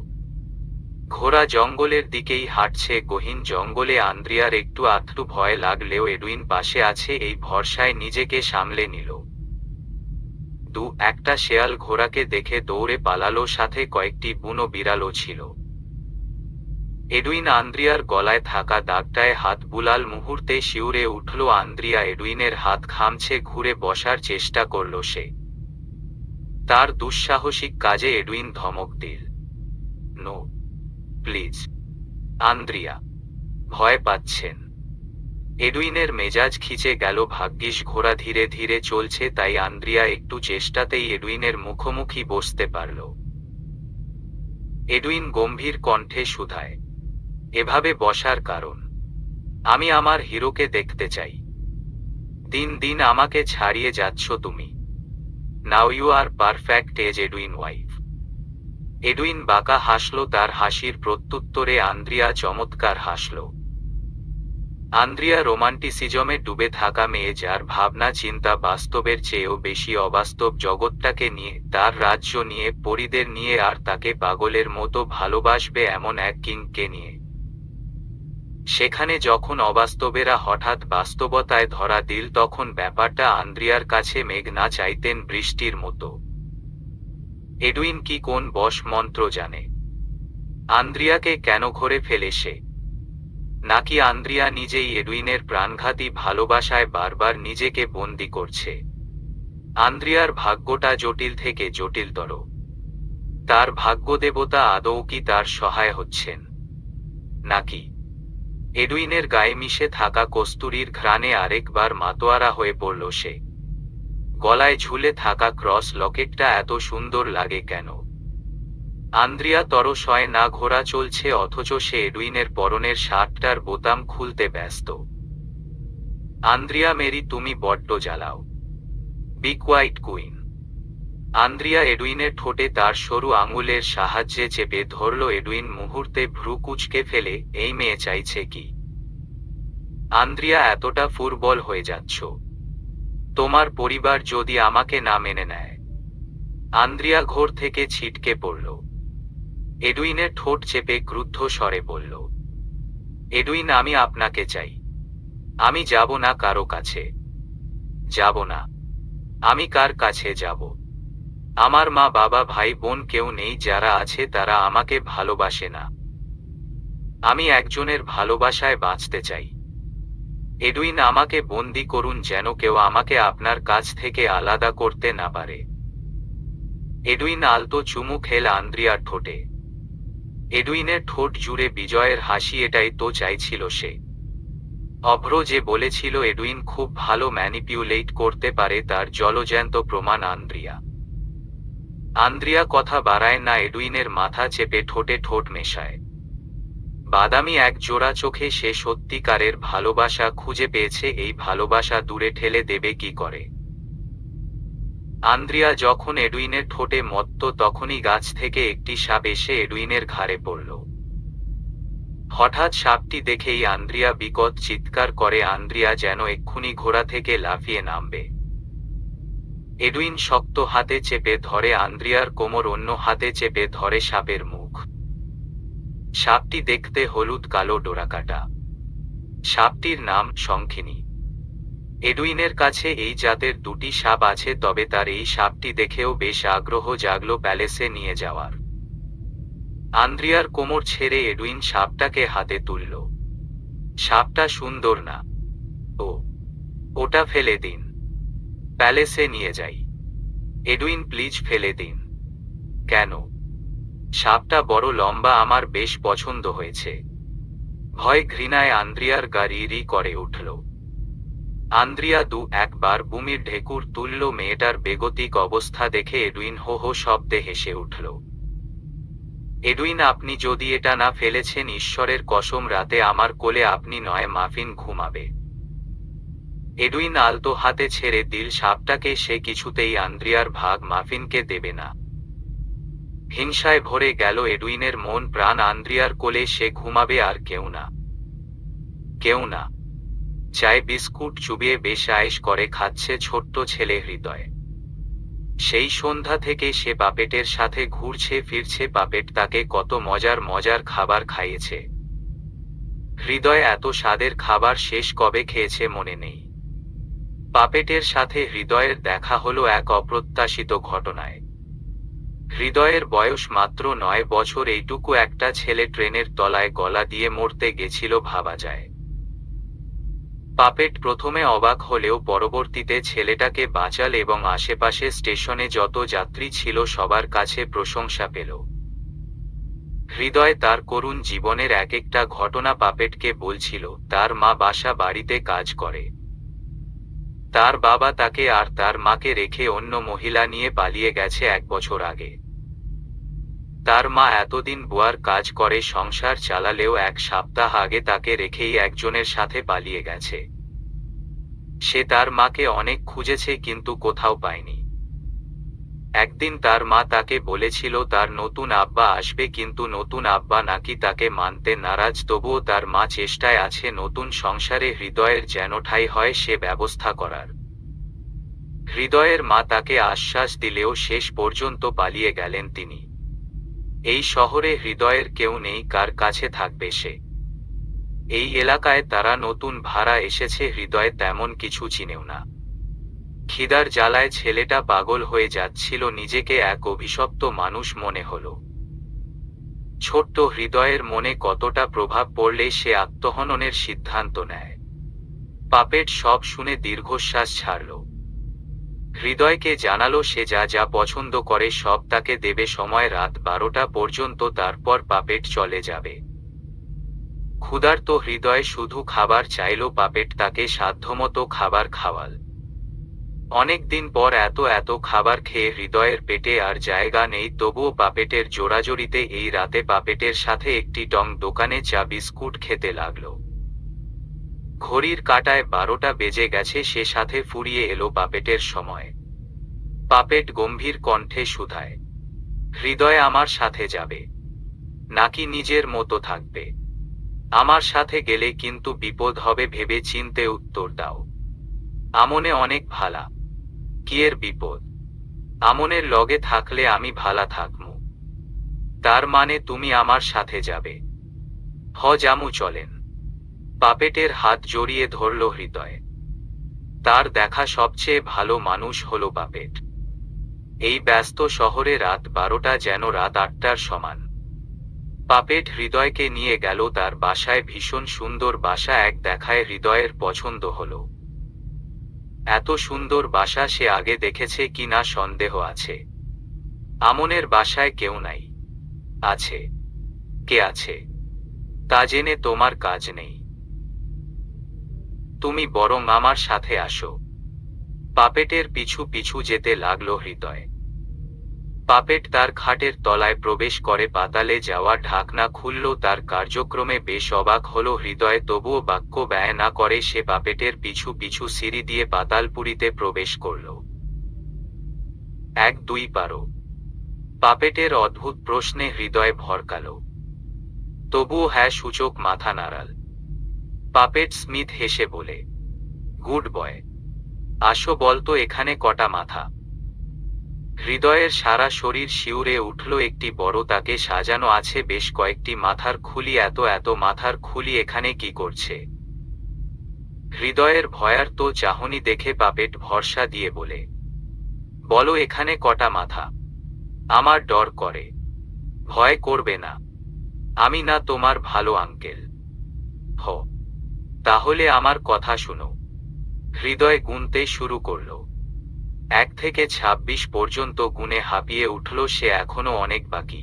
ঘোড়া জঙ্গলের দিকেই হাঁটছে, গহীন জঙ্গলে। আন্দ্রিয়ার একটু আধটু ভয় লাগলেও এডুইন পাশে আছে এই ভরসায় নিজেকে সামলে নিল। একটা শেয়াল ঘোড়াকে দেখে দৌড়ে পালালো, সাথে কয়েকটি বুনো বিড়ালও ছিল। এডুইন আন্দ্রিয়ার গলায় থাকা দাগটায় হাত বুলাল, মুহূর্তে শিউরে উঠল আন্দ্রিয়া। এডুইনের হাত খামছে, ঘুরে বসার চেষ্টা করল সে। তার দুঃসাহসিক কাজে এডুইন ধমক দিল, নো প্লিজ। আন্দ্রিয়া ভয় পাচ্ছেন। এডুইনের মেজাজ খিচে গেল। ভাগ্যিস ঘোড়া ধীরে ধীরে চলছে, তাই আন্দ্রিয়া একটু চেষ্টাতেই এডুইনের মুখোমুখি বসতে পারল। এডুইন গম্ভীর কণ্ঠে শুধায়, এভাবে বসার কারণ? আমি আমার হিরোকে দেখতে চাই। দিন দিন আমাকে ছাড়িয়ে যাচ্ছ তুমি। Now you are perfect as Edwin wife. Edwin বাঁকা হাসল, তার হাসির প্রত্যুত্তরে আন্দ্রিয়া চমৎকার হাসল। আন্দ্রিয়া রোমান্টিসিজমে ডুবে থাকা মেয়ে, যার ভাবনা চিন্তা বাস্তবের চেয়েও বেশি অবাস্তব। জগৎটাকে নিয়ে, তার রাজ্য নিয়ে, পরীদের নিয়ে, আর তাকে পাগলের মতো ভালোবাসবে এমন এক কিংকে নিয়ে। সেখানে যখন অবাস্তবেরা হঠাৎ বাস্তবতায় ধরা দিল, তখন ব্যাপারটা আন্দ্রিয়ার কাছে মেঘ না চাইতেন বৃষ্টির মতো। এডুইন কি কোন বশ মন্ত্র জানে? আন্দ্রিয়াকে কেন ঘরে ফেলে সে? নাকি আন্দ্রিয়া নিজেই এডুইনের প্রাণঘাতী ভালোবাসায় বারবার নিজেকে বন্দী করছে? আন্দ্রিয়ার ভাগ্যটা জটিল থেকে জটিলতর। তার ভাগ্যদেবতা আদৌ কি তার সহায় হচ্ছেন নাকি? এডুইনের গায়ে মিশে থাকা কস্তুরীর ঘ্রাণে আরেকবার মাতোয়ারা হয়ে পড়ল সে। গলায় ঝুলে থাকা ক্রস লকেটটা এত সুন্দর লাগে কেন? আন্দ্রিয়া তরসয় না। ঘোড়া চলছে, অথচ সে এডুইনের পরনের শার্টটার বোতাম খুলতে ব্যস্ত। আন্দ্রিয়া, মেরি, তুমি বড্ড জ্বালাও। Be quiet queen. আন্দ্রিয়া এডুইনের ঠোঁটে তার সরু আঙুলের সাহায্যে চেপে ধরল। এডুইন মুহূর্তে ভ্রু কুঁচকে ফেলে, এই মেয়ে চাইছে কি? আন্দ্রিয়া, এতটা ফুরবল হয়ে যাচ্ছ? তোমার পরিবার যদি আমাকে না মেনে নেয়? আন্দ্রিয়া ঘোর থেকে ছিটকে পড়ল। এডুইনের ঠোঁট চেপে ক্রুদ্ধ স্বরে বলল, এডুইন, আমি আপনাকে চাই। আমি যাব না কারো কাছে। যাব না। আমি কার কাছে যাব? আমার মা বাবা ভাই বোন কেউ নেই, যারা আছে তারা আমাকে ভালোবাসে না। আমি একজনের ভালোবাসায় বাঁচতে চাই। এডুইন, আমাকে বন্দি করুন, যেন কেউ আমাকে আপনার কাছ থেকে আলাদা করতে না পারে। এডুইন আলতো চুমু খেল আন্দ্রিয়ার ঠোঁটে। এডুইনের ঠোঁট জুড়ে বিজয়ের হাসি। এটাই তো চাইছিল সে। অভ্র যে বলেছিল এডুইন খুব ভালো ম্যানিপিউলেট করতে পারে তার জলজ্যান্ত প্রমাণ আন্দ্রিয়া। আন্দ্রিয়া কথা বাড়ায় না, এডুইনের মাথা চেপে ঠোঁটে ঠোঁট মেশায়। বাদামি এক জোড়া চোখে সে সত্যিকারের ভালোবাসা খুঁজে পেয়েছে, এই ভালোবাসা দূরে ঠেলে দেবে কি করে। আন্দ্রিয়া যখন এডুইনের ঠোঁটে মত্ত তখনই গাছ থেকে একটি সাপ এসে এডুইনের ঘাড়ে পড়ল। হঠাৎ সাপটি দেখেই আন্দ্রিয়া বিকট চিৎকার করে, আন্দ্রিয়া যেন এক্ষুনি ঘোড়া থেকে লাফিয়ে নামবে। এডুইন শক্ত হাতে চেপে ধরে আন্দ্রিয়ার কোমর, অন্য হাতে চেপে ধরে সাপের মুখ। সাপটি দেখতে হলুদ কালো ডোরাকাটা। সাপটির নাম শঙ্খিনী। এডুইনের কাছে এই জাতের দুটি সাপ আছে, তবে তার এই সাপটি দেখেও বেশ আগ্রহ জাগলো প্যালেসে নিয়ে যাওয়ার। আন্দ্রিয়ার কোমর ছেড়ে এডুইন সাপটাকে হাতে তুলল। সাপটা সুন্দর না? ওটা ফেলে দিন, প্যালেসে নিয়ে যাই। এডুইন প্লিজ ফেলে দিন। কেন? সাপটা বড় লম্বা, আমার বেশ পছন্দ হয়েছে। ভয় ঘৃণায় আন্দ্রিয়ার গা রি করে উঠল। আন্দ্রিয়া একবার বুমির ঢেকুর তুলল। মেয়েটার বেগতিক অবস্থা দেখে এডুইন হো হো শব্দে হেসে উঠল। এডুইন, আপনি যদি এটা না ফেলেছেন, ঈশ্বরের কসম রাতে আমার কোলে আপনি নয় মাফিন ঘুমাবে। এডুইন আলতো হাতে ছেড়ে দিল সাপটাকে, সে কিছুতেই আন্দ্রিয়ার ভাগ মাফিনকে দেবে না। হিংসায় ভরে গেল এডুইনের মন প্রাণ, আন্দ্রিয়ার কোলে সে ঘুমাবে আর কেউ না। কেউ না। চায় বিস্কুট চুবিয়ে বেশ আয়েশ করে খাচ্ছে ছোট্ট ছেলে হৃদয়। সেই সন্ধ্যা থেকে সে পাপেটের সাথে ঘুরছে ফিরছে, পাপেট তাকে কত মজার মজার খাবার খাইয়েছে। হৃদয় এত স্বাদের খাবার শেষ কবে খেয়েছে মনে নেই। পাপেটের সাথে হৃদয়ের দেখা হলো এক অপ্রত্যাশিত ঘটনায়। হৃদয়ের বয়স মাত্র 9 বছর, এইটুকু একটা ছেলে ট্রেনের তলায় গলা দিয়ে মরতে গেছিল ভাবা যায়। পাপেট প্রথমে অবাক হলেও পরবর্তীতে ছেলেটাকে বাঁচাল এবং আশেপাশে স্টেশনে যত যাত্রী ছিল সবার কাছে প্রশংসা পেল। হৃদয় তার করুণ জীবনের এক একটা ঘটনা পাপেটকে বলছিল। তার মা বাসা বাড়িতে কাজ করে। তার বাবা তাকে আর তার মাকে রেখে অন্য মহিলা নিয়ে পালিয়ে গেছে 1 বছর আগে। তার মা এতদিন বুয়ার কাজ করে সংসার চালালেও 1 সপ্তাহ আগে তাকে রেখেই একজনের সাথে পালিয়ে গেছে। সে তার মাকে অনেক খুঁজেছে কিন্তু কোথাও পায়নি। একদিন তার মা তাকে বলেছিল তার নতুন আব্বা আসবে, কিন্তু নতুন আব্বা নাকি তাকে মানতে নারাজ। তবুও তার মা চেষ্টায় আছে নতুন সংসারে হৃদয়ের যেন ঠাঁই হয় সে ব্যবস্থা করার। হৃদয়ের মা তাকে আশ্বাস দিলেও শেষ পর্যন্ত পালিয়ে গেলেন তিনি। এই শহরে হৃদয়ের কেউ নেই, কার কাছে থাকবে সে। এই এলাকায় তারা নতুন ভাড়া এসেছে, হৃদয় তেমন কিছু চিনেও না। খিদার জ্বালায় ছেলেটা পাগল হয়ে যাচ্ছিল, নিজেকে এক অভিশপ্ত মানুষ মনে হলো। ছোট্ট হৃদয়ের মনে কতটা প্রভাব পড়লে সে আত্মহননের সিদ্ধান্ত নেয়। পাপেট সব শুনে দীর্ঘশ্বাস ছাড়ল। হৃদয়কে জানালো সে যা যা পছন্দ করে সব তাকে দেবে, সময় রাত 12টা পর্যন্ত, তারপর পাপেট চলে যাবে। ক্ষুধার্ত হৃদয় শুধু খাবার চাইল, পাপেট তাকে সাধ্যমতো খাবার খাওয়াল। অনেক দিন পর এত খাবার খেয়ে হৃদয়ের পেটে আর জায়গা নেই, তবুও পাপেটের জোরাজোরিতে এই রাতে পাপেটের সাথে একটি টং দোকানে চা বিস্কুট খেতে লাগলো। ঘড়ির কাঁটায় 12টা বেজে গেছে, সে সাথে ফুরিয়ে এলো পাপেটের সময়। পাপেট গম্ভীর কণ্ঠে শুধায়, হৃদয় আমার সাথে যাবে নাকি নিজের মতো থাকবে? আমার সাথে গেলে কিন্তু বিপদ হবে, ভেবে চিনতে উত্তর দাও। আমনে অনেক ভালা। কি এর বিপদ? আমনের লগে থাকলে আমি ভালা থাকমু। তার মানে তুমি আমার সাথে যাবে? জামু, চলেন। পাপেটের হাত জড়িয়ে ধরল হৃদয়। তার দেখা সবচেয়ে ভালো মানুষ হলো পাপেট। এই ব্যস্ত শহরে রাত 12টা যেন রাত 8টার সমান। পাপেট হৃদয়কে নিয়ে গেল তার বাসায়, ভীষণ সুন্দর বাসা। এক দেখায় হৃদয়ের পছন্দ হলো। এত সুন্দর বাসা সে আগে দেখেছে কিনা সন্দেহ আছে। আমনের বাসায় কেউ নাই? আছে। কে আছে তা জেনে তোমার কাজ নেই। তুমি বরং আমার সাথে আসো। পাপেটের পিছু পিছু যেতে লাগলো হৃদয়। পাপেট তার খাটের তলায় প্রবেশ করে পাতালে যাওয়ার ঢাকনা খুলল। তার কার্যক্রমে বেশ অবাক হলো হৃদয়, তবুও বাক্য ব্যয় না করে সে পাপেটের পিছু পিছু সিঁড়ি দিয়ে পাতালপুরীতে প্রবেশ করল। 1-2 পারো? পাপেটের অদ্ভুত প্রশ্নে হৃদয় ভরকাল। তবুও হ্যাঁ সূচক মাথা নাড়াল। পাপেট স্মিথ হেসে বলে, গুড বয়। আসো, বলতো এখানে কটা মাথা? হৃদয়ের সারা শরীর শিউরে উঠল। একটি বড় তাকে সাজানো আছে বেশ কয়েকটি মাথার খুলি। এত এত মাথার খুলি এখানে কি করছে? হৃদয়ের ভয়ার্ত চাহনি দেখে পাপেট ভরসা দিয়ে বলে, বলো এখানে কটা মাথা? আমার ডর করে। ভয় করবে না, আমি না তোমার ভালো আঙ্কেল। হ, তাহলে আমার কথা শুনো। হৃদয় গুনতে শুরু করল। 1 থেকে 26 পর্যন্ত গুনে হাঁপিয়ে উঠল সে। এখনো অনেক বাকি।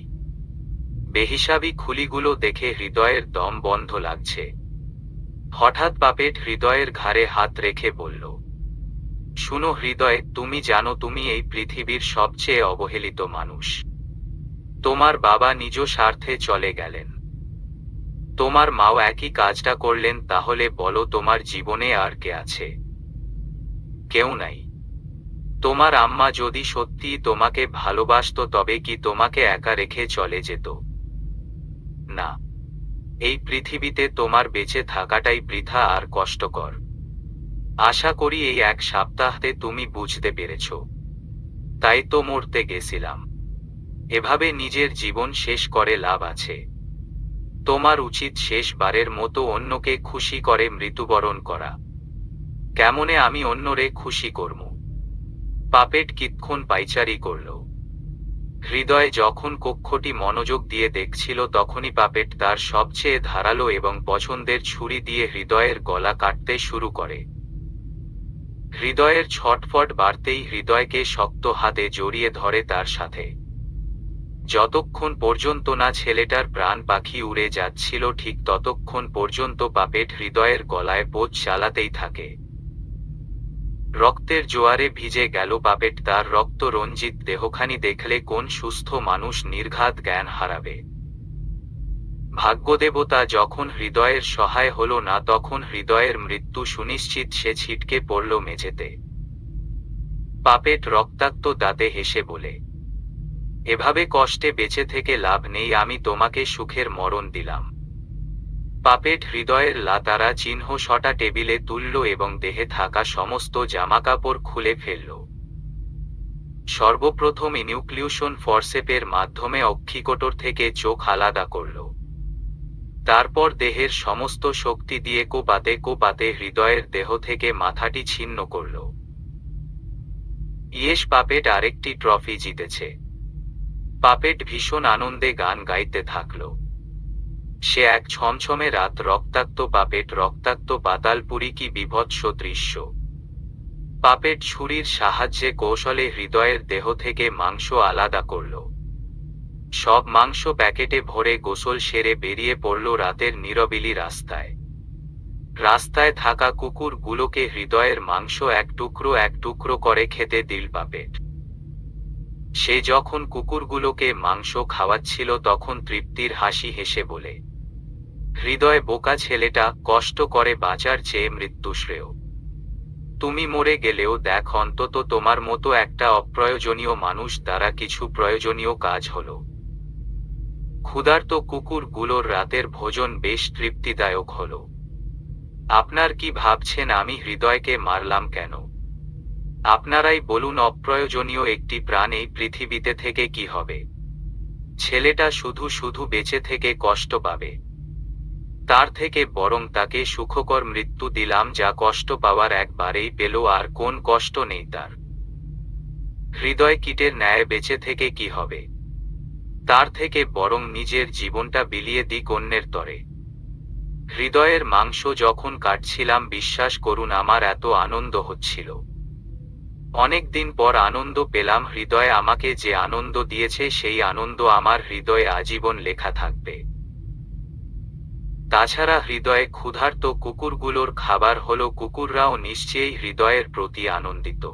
বেহিসাবি খুলিগুলো দেখে হৃদয়ের দম বন্ধ লাগছে। হঠাৎ পাপেট হৃদয়ের ঘাড়ে হাত রেখে বলল, শুনো হৃদয়, তুমি জানো তুমি এই পৃথিবীর সবচেয়ে অবহেলিত মানুষ। তোমার বাবা নিজ স্বার্থে চলে গেলেন। তোমার মাও একই কাজটা করলেন। তাহলে বলো তোমার জীবনে আর কে আছে? কেউ নাই। তোমার আম্মা যদি সত্যিই তোমাকে ভালোবাসতো তবে কি তোমাকে একা রেখে চলে যেত? না। এই পৃথিবীতে তোমার বেঁচে থাকাটাই বৃথা আর কষ্টকর। আশা করি এই 1 সপ্তাহে তুমি বুঝতে পেরেছ। তাই তো মরতে গেছিলাম। এভাবে নিজের জীবন শেষ করে লাভ আছে? তোমার উচিত শেষবারের মতো অন্যকে খুশি করে মৃত্যুবরণ করা। কেমনে আমি অন্যরে খুশি করব? পাপেট কিতক্ষণ পাইচারি করল। হৃদয় যখন কক্ষটি মনোযোগ দিয়ে দেখছিল তখনই পাপেট তার সবচেয়ে ধারালো এবং পছন্দের ছুরি দিয়ে হৃদয়ের গলা কাটতে শুরু করে। হৃদয়ের ছটফট বাড়তেই হৃদয়কে শক্ত হাতে জড়িয়ে ধরে তার সাথে। যতক্ষণ পর্যন্ত না ছেলেটার প্রাণ পাখি উড়ে যাচ্ছিল ঠিক ততক্ষণ পর্যন্ত পাপেট হৃদয়ের গলায় বোঝ চালাতেই থাকে। রক্তের জোয়ারে ভিজে গেল পাপেট। তার রক্ত রঞ্জিত দেহখানি দেখলে কোন সুস্থ মানুষ নির্ঘাত জ্ঞান হারাবে? ভাগ্যদেবতা যখন হৃদয়ের সহায় হলো না তখন হৃদয়ের মৃত্যু সুনিশ্চিত। সে ছিটকে পড়ল মেঝেতে। পাপেট রক্তাক্ত দাঁতে হেসে বলে, এভাবে কষ্টে বেঁচে থেকে লাভ নেই। আমি তোমাকে সুখের মরণ দিলাম। পাপেট হৃদয়ের লাতারা চিহ্ন সটা টেবিলে তুলল এবং দেহে থাকা সমস্ত জামাকাপড় খুলে ফেলল। সর্বপ্রথম ইনিউক্লিউশন ফরসেপের মাধ্যমে অক্ষিকোটর থেকে চোখ আলাদা করল। তারপর দেহের সমস্ত শক্তি দিয়ে কোপাতে কোপাতে হৃদয়ের দেহ থেকে মাথাটি ছিন্ন করল। ইয়েস, পাপেট আরেকটি ট্রফি জিতেছে। পাপেট ভীষণ আনন্দে গান গাইতে থাকল। সে এক ছমছমে রাত। রক্তাক্ত পাপেট, রক্তাক্ত পাতালপুরী, কি বিভৎস দৃশ্য! পাপেট ছুরির সাহায্যে কৌশলে হৃদয়ের দেহ থেকে মাংস আলাদা করল। সব মাংস প্যাকেটে ভরে গোসল সেরে বেরিয়ে পড়ল রাতের নিরবিলি রাস্তায়। রাস্তায় থাকা কুকুরগুলোকে হৃদয়ের মাংস এক টুকরো করে খেতে দিল পাপেট। সে যখন কুকুরগুলোকে মাংস খাওয়াচ্ছিল তখন তৃপ্তির হাসি হেসে বলে, হৃদয় বোকা ছেলেটা, কষ্ট করে বাঁচার চেয়ে মৃত্যু শ্রেয়। তুমি মরে গেলেও দেখ, অন্তত তোমার মতো একটা অপ্রয়োজনীয় মানুষ দ্বারা কিছু প্রয়োজনীয় কাজ হলো। ক্ষুধার্ত কুকুরগুলোর রাতের ভোজন বেশ তৃপ্তিদায়ক হলো। আপনার কি ভাবছেন আমি হৃদয়কে মারলাম কেন? আপনারাই বলুন, অপ্রয়োজনীয় একটি প্রাণ এই পৃথিবীতে থেকে কি হবে? ছেলেটা শুধু শুধু বেঁচে থেকে কষ্ট পাবে। তার থেকে বরং তাকে সুখকর মৃত্যু দিলাম, যা কষ্ট পাওয়ার একবারেই পেল, আর কোন কষ্ট নেই তার। হৃদয় কীটের ন্যায় বেঁচে থেকে কি হবে? তার থেকে বরং নিজের জীবনটা বিলিয়ে দিক অন্যের তরে। হৃদয়ের মাংস যখন কাটছিলাম, বিশ্বাস করুন আমার এত আনন্দ হচ্ছিল। অনেকদিন পর আনন্দ পেলাম। হৃদয় আমাকে যে আনন্দ দিয়েছে সেই আনন্দ আমার হৃদয়ে আজীবন লেখা থাকবে। তাছাড়া হৃদয়ে ক্ষুধার্ত কুকুরগুলোর খাবার হলো কুকুররাও নিশ্চয়ই হৃদয়ের প্রতি আনন্দিত।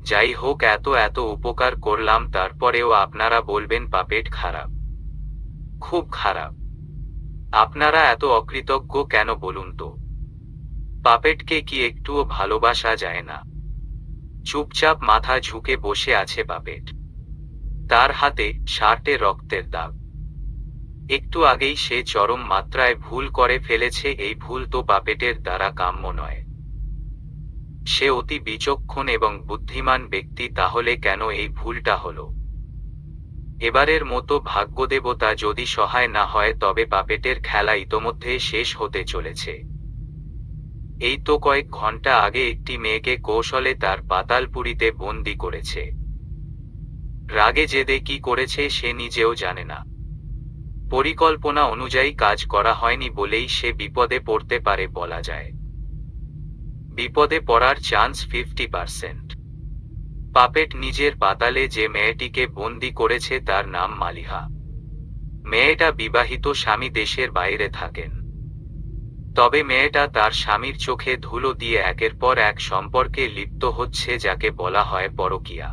যাই হোক, এত এত উপকার করলাম, তারপরেও আপনারা বলবেন পাপেট খারাপ, খুব খারাপ। আপনারা এত অকৃতজ্ঞ কেন বলুন তো? পাপেটকে কি একটুও ভালোবাসা যায় না? চুপচাপ মাথা ঝুঁকে বসে আছে পাপেট। তার হাতে শার্টে রক্তের দাগ। একটু আগেই সে চরম মাত্রায় ভুল করে ফেলেছে। এই ভুল তো পাপেটের দ্বারা কাম্য নয়। সে অতি বিচক্ষণ এবং বুদ্ধিমান ব্যক্তি, তাহলে কেন এই ভুলটা হলো? এবারের মতো ভাগ্যদেবতা যদি সহায় না হয় তবে পাপেটের খেলা ইতোমধ্যে শেষ হতে চলেছে। এই তো কয়েক ঘন্টা আগে একটি মেয়েকে কৌশলে তার পাতালপুরীতে বন্দি করেছে। রাগে জেদে কি করেছে সে নিজেও জানে না। পরিকল্পনা অনুযায়ী কাজ করা হয়নি বলেই সে বিপদে পড়তে পারে বলা যায়। বিপদে পড়ার চান্স 50%। পাপেট নিজের পাতালে যে মেয়েটিকে বন্দি করেছে তার নাম মালিহা। মেয়েটা বিবাহিত, স্বামী দেশের বাইরে থাকেন। তবে মেয়েটা তার স্বামীর চোখে ধুলো দিয়ে একের পর এক সম্পর্কে লিপ্ত হচ্ছে, যাকে বলা হয় পরকীয়া।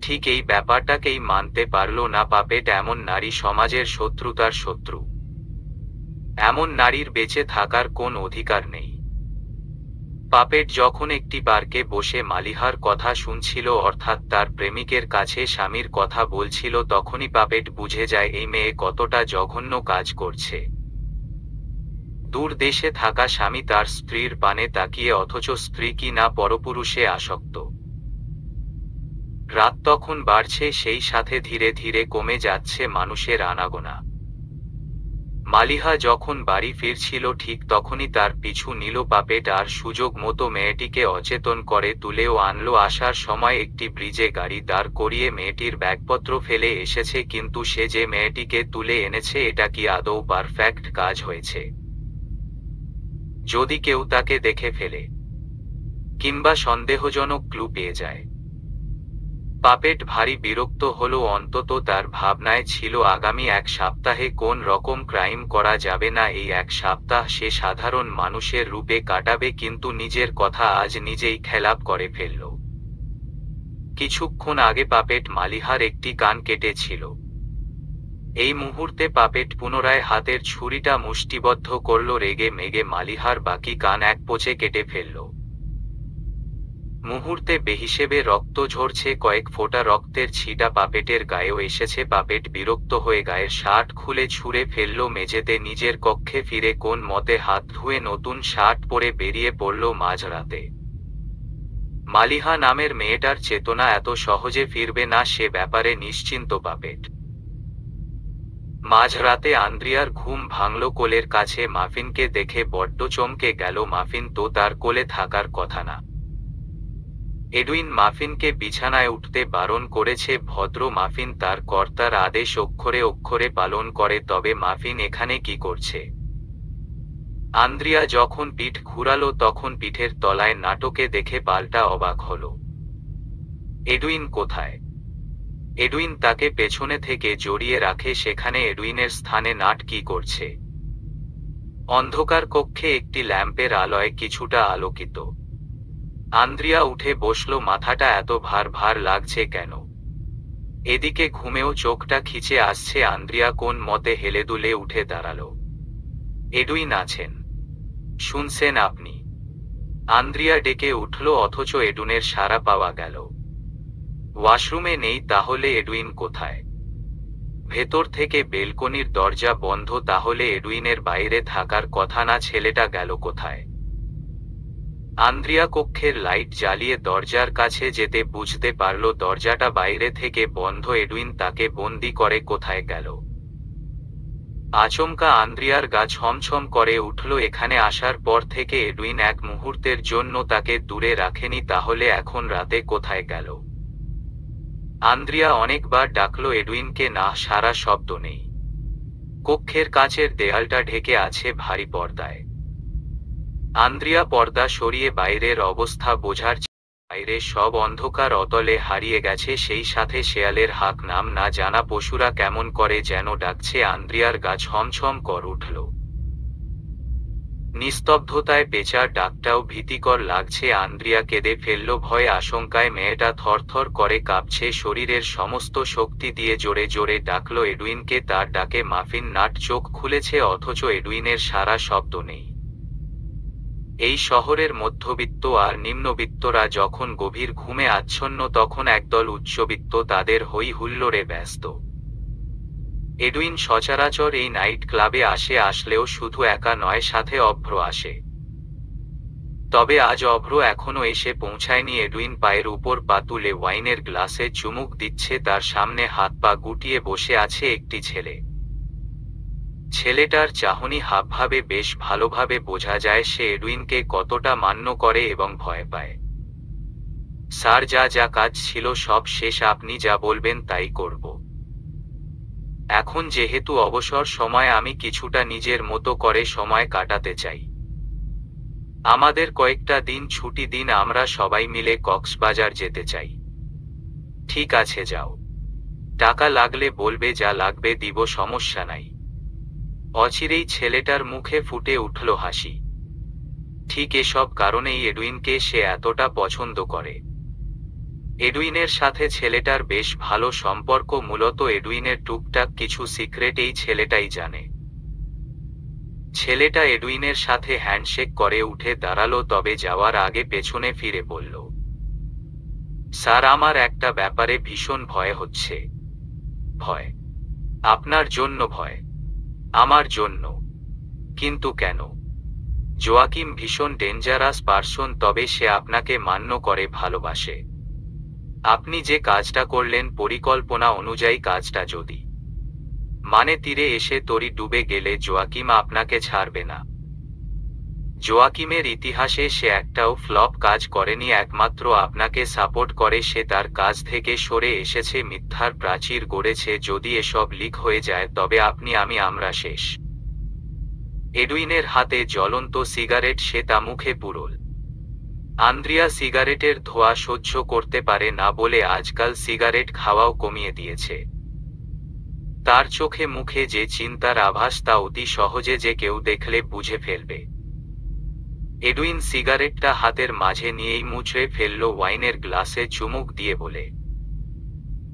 ঠিক এই ব্যাপারটাকেই মানতে পারল না পাপেট। এমন নারী সমাজের শত্রুতার শত্রু। এমন নারীর বেঁচে থাকার কোন অধিকার নেই। পাপেট যখন একটি পার্কে বসে মালিহার কথা শুনছিল, অর্থাৎ তার প্রেমিকের কাছে স্বামীর কথা বলছিল, তখনই পাপেট বুঝে যায় এই মেয়ে কতটা জঘন্য কাজ করছে। দূর দেশে থাকা স্বামী তার স্ত্রীর পানে তাকিয়ে, অথচ স্ত্রী কি না পরপুরুষে আসক্ত। রাত তখন বাড়ছে, সেই সাথে ধীরে ধীরে কমে যাচ্ছে মানুষের আনাগোনা। মালিহা যখন বাড়ি ফিরছিল ঠিক তখনই তার পিছু নিল পাপেট, আর সুযোগ মতো মেয়েটিকে অচেতন করে তুলেও আনলো। আসার সময় একটি ব্রিজে গাড়ি দাঁড় করিয়ে মেয়েটির ব্যাগপত্র ফেলে এসেছে, কিন্তু সে যে মেয়েটিকে তুলে এনেছে এটা কি আদৌ পারফেক্ট কাজ হয়েছে? যদি কেউ তাকে দেখে ফেলে কিংবা সন্দেহজনক ক্লু পেয়ে যায়? পাপেট ভারী বিরক্ত হলো। অন্তত তার ভাবনায় ছিল আগামী এক সপ্তাহে কোন রকম ক্রাইম করা যাবে না। এই এক সপ্তাহ সে সাধারণ মানুষের রূপে কাটাবে, কিন্তু নিজের কথা আজ নিজেই খেলাপ করে ফেলল। কিছুক্ষণ আগে পাপেট মালিহার একটি কান কেটেছিল। এই মুহূর্তে পাপেট পুনরায় হাতের ছুরিটা মুষ্টিবদ্ধ করল। রেগে মেগে মালিহার বাকি কান এক পোঁচে কেটে ফেলল। মুহূর্তে বেহিসেবে রক্ত ঝরছে, কয়েক ফোঁটা রক্তের ছিটা পাপেটের গায়েও এসেছে। পাপেট বিরক্ত হয়ে গায়ের শার্ট খুলে ছুঁড়ে ফেলল মেঝেতে। নিজের কক্ষে ফিরে কোন মতে হাত ধুয়ে নতুন শার্ট পরে বেরিয়ে পড়ল মাঝরাতে। মালিহা নামের মেয়েটার চেতনা এত সহজে ফিরবে না সে ব্যাপারে নিশ্চিন্ত পাপেট। মাঝরাতে আন্দ্রিয়ার ঘুম ভাঙল। কোলের কাছে মাফিনকে দেখে বড্ড চমকে গেল। মাফিন তো তার কোলে থাকার কথা না। এডুইন মাফিনকে বিছানায় উঠতে বারণ করেছে। ভদ্র মাফিন তার কর্তার আদেশ অক্ষরে অক্ষরে পালন করে, তবে মাফিন এখানে কি করছে? আন্দ্রিয়া যখন পিঠ ঘুরালো তখন পিঠের তলায় নাটকে দেখে পাল্টা অবাক হল। এডুইন কোথায়? এডুইন তাকে পেছনে থেকে জড়িয়ে রাখে। সেখানে এডুইনের স্থানে নাট কি করছে? অন্ধকার কক্ষে একটি ল্যাম্পের আলোয় কিছুটা আলোকিত। আন্দ্রিয়া উঠে বসল। মাথাটা এত ভার ভার লাগছে কেন? এদিকে ঘুমেও চোখটা খিচে আসছে। আন্দ্রিয়া কোন মতে হেলেদুলে উঠে দাঁড়াল। এডুইন আছেন? শুনছেন আপনি? আন্দ্রিয়া ডেকে উঠল, অথচ এডুইনের সাড়া পাওয়া গেল। ওয়াশরুমে নেই, তাহলে এডুইন কোথায়? ভেতর থেকে বেলকনির দরজা বন্ধ, তাহলে এডুইনের বাইরে থাকার কথা না। ছেলেটা গেল কোথায়? আন্দ্রিয়া কক্ষের লাইট জ্বালিয়ে দরজার কাছে যেতে বুঝতে পারল দরজাটা বাইরে থেকে বন্ধ। এডুইন তাকে বন্দি করে কোথায় গেল? আচমকা আন্দ্রিয়ার গা ছমছম করে উঠল। এখানে আসার পর থেকে এডুইন এক মুহূর্তের জন্য তাকে দূরে রাখেনি, তাহলে এখন রাতে কোথায় গেল? আন্দ্রিয়া অনেকবার ডাকল এডুইনকে, না, সারা শব্দ নেই। কক্ষের কাচের দেয়ালটা ঢেকে আছে ভারী পর্দায়। আন্দ্রিয়া পর্দা সরিয়ে বাইরের অবস্থা বোঝার বাইরে সব অন্ধকার অতলে হারিয়ে গেছে, সেই সাথে শেয়ালের হাক, নাম না জানা পশুরা কেমন করে যেন ডাকছে। আন্দ্রিয়ার গা ছমছম কর উঠল। নিস্তব্ধতায় পেঁচার ডাকটাও ভীতিকর লাগছে। আন্দ্রিয়া কেঁদে ফেলল ভয়ে আশঙ্কায়। মেয়েটা থরথর করে কাঁপছে শরীরের সমস্ত শক্তি দিয়ে জোরে জোরে ডাকল এডুইনকে। তার ডাকে মাফিন নাট চোখ খুলেছে, অথচ এডুইনের সারা শব্দ নেই। এই শহরের মধ্যবিত্ত আর নিম্নবিত্তরা যখন গভীর ঘুমে আচ্ছন্ন, তখন একদল উচ্চবিত্ত তাদের হই হুল্লোড়ে ব্যস্ত। এডুইন সচরাচর এই নাইট ক্লাবে আসলেও শুধু একা নয়, সাথে অভ্র আসে। তবে আজ অভ্র এখনো এসে পৌঁছায়নি। এডুইন পায়ের উপর পা তুলে ওয়াইনের গ্লাসে চুমুক দিচ্ছে। তার সামনে হাত পা গুটিয়ে বসে আছে একটি ছেলে। ছেলেটার চাহনি হাবভাবে বেশ ভালোভাবে বোঝা যায় সে এডুইনকে কতটা মান্য করে এবং ভয় পায়। স্যার, যা যা কাজ ছিল সব শেষ, আপনি যা বলবেন তাই করব। এখন যেহেতু অবসর সময়, আমি কিছুটা নিজের মতো করে সময় কাটাতে চাই। আমাদের কয়েকটা দিন ছুটি দিন, আমরা সবাই মিলে কক্সবাজার যেতে চাই। ঠিক আছে, যাও। টাকা লাগলে বলবে, যা লাগবে দিব, সমস্যা নাই। অচিরেই ছেলেটার মুখে ফুটে উঠল হাসি। ঠিক এসব কারণেই এডুইনকে সে এতটা পছন্দ করে। এডুইনের সাথে ছেলেটার বেশ ভালো সম্পর্ক। মূলত এডুইনের টুকটাক কিছু সিক্রেট এই ছেলেটাই জানে। ছেলেটা এডুইনের সাথে হ্যান্ডশেক করে উঠে দাঁড়ালো, তবে যাওয়ার আগে পেছনে ফিরে বলল, স্যার, আমার একটা ব্যাপারে ভীষণ ভয় হচ্ছে। ভয়? আপনার জন্য ভয়? আমার জন্য? কিন্তু কেন? জোয়াকিম ভীষণ ডেঞ্জারাস পারসন, তবে সে আপনাকে মান্য করে, ভালোবাসে। আপনি যে কাজটা করলেন পরিকল্পনা অনুযায়ী, কাজটা যদি মানে তীরে এসে তরি ডুবে গেলে জোয়াকিম আপনাকে ছাড়বে না। জোয়াকিমের ইতিহাসে সে একটাও ফ্লপ কাজ করেনি, একমাত্র আপনাকে সাপোর্ট করে। সে তার কাজ থেকে সরে এসেছে, মিথ্যার প্রাচীর গড়েছে। যদি এসব লিক হয়ে যায় তবে আমরা শেষ। এডুইনের হাতে জ্বলন্ত সিগারেট, সে তা মুখে পুরল। আন্দ্রিয়া সিগারেটের ধোঁয়া সহ্য করতে পারে না বলে আজকাল সিগারেট খাওয়াও কমিয়ে দিয়েছে। তার চোখে মুখে যে চিন্তার আভাস, তা অতি সহজে যে কেউ দেখলে বুঝে ফেলবে। এডুইন সিগারেটটা হাতের মাঝে নিয়েই মুচড়ে ফেলল, ওয়াইনের গ্লাসে চুমুক দিয়ে বলে,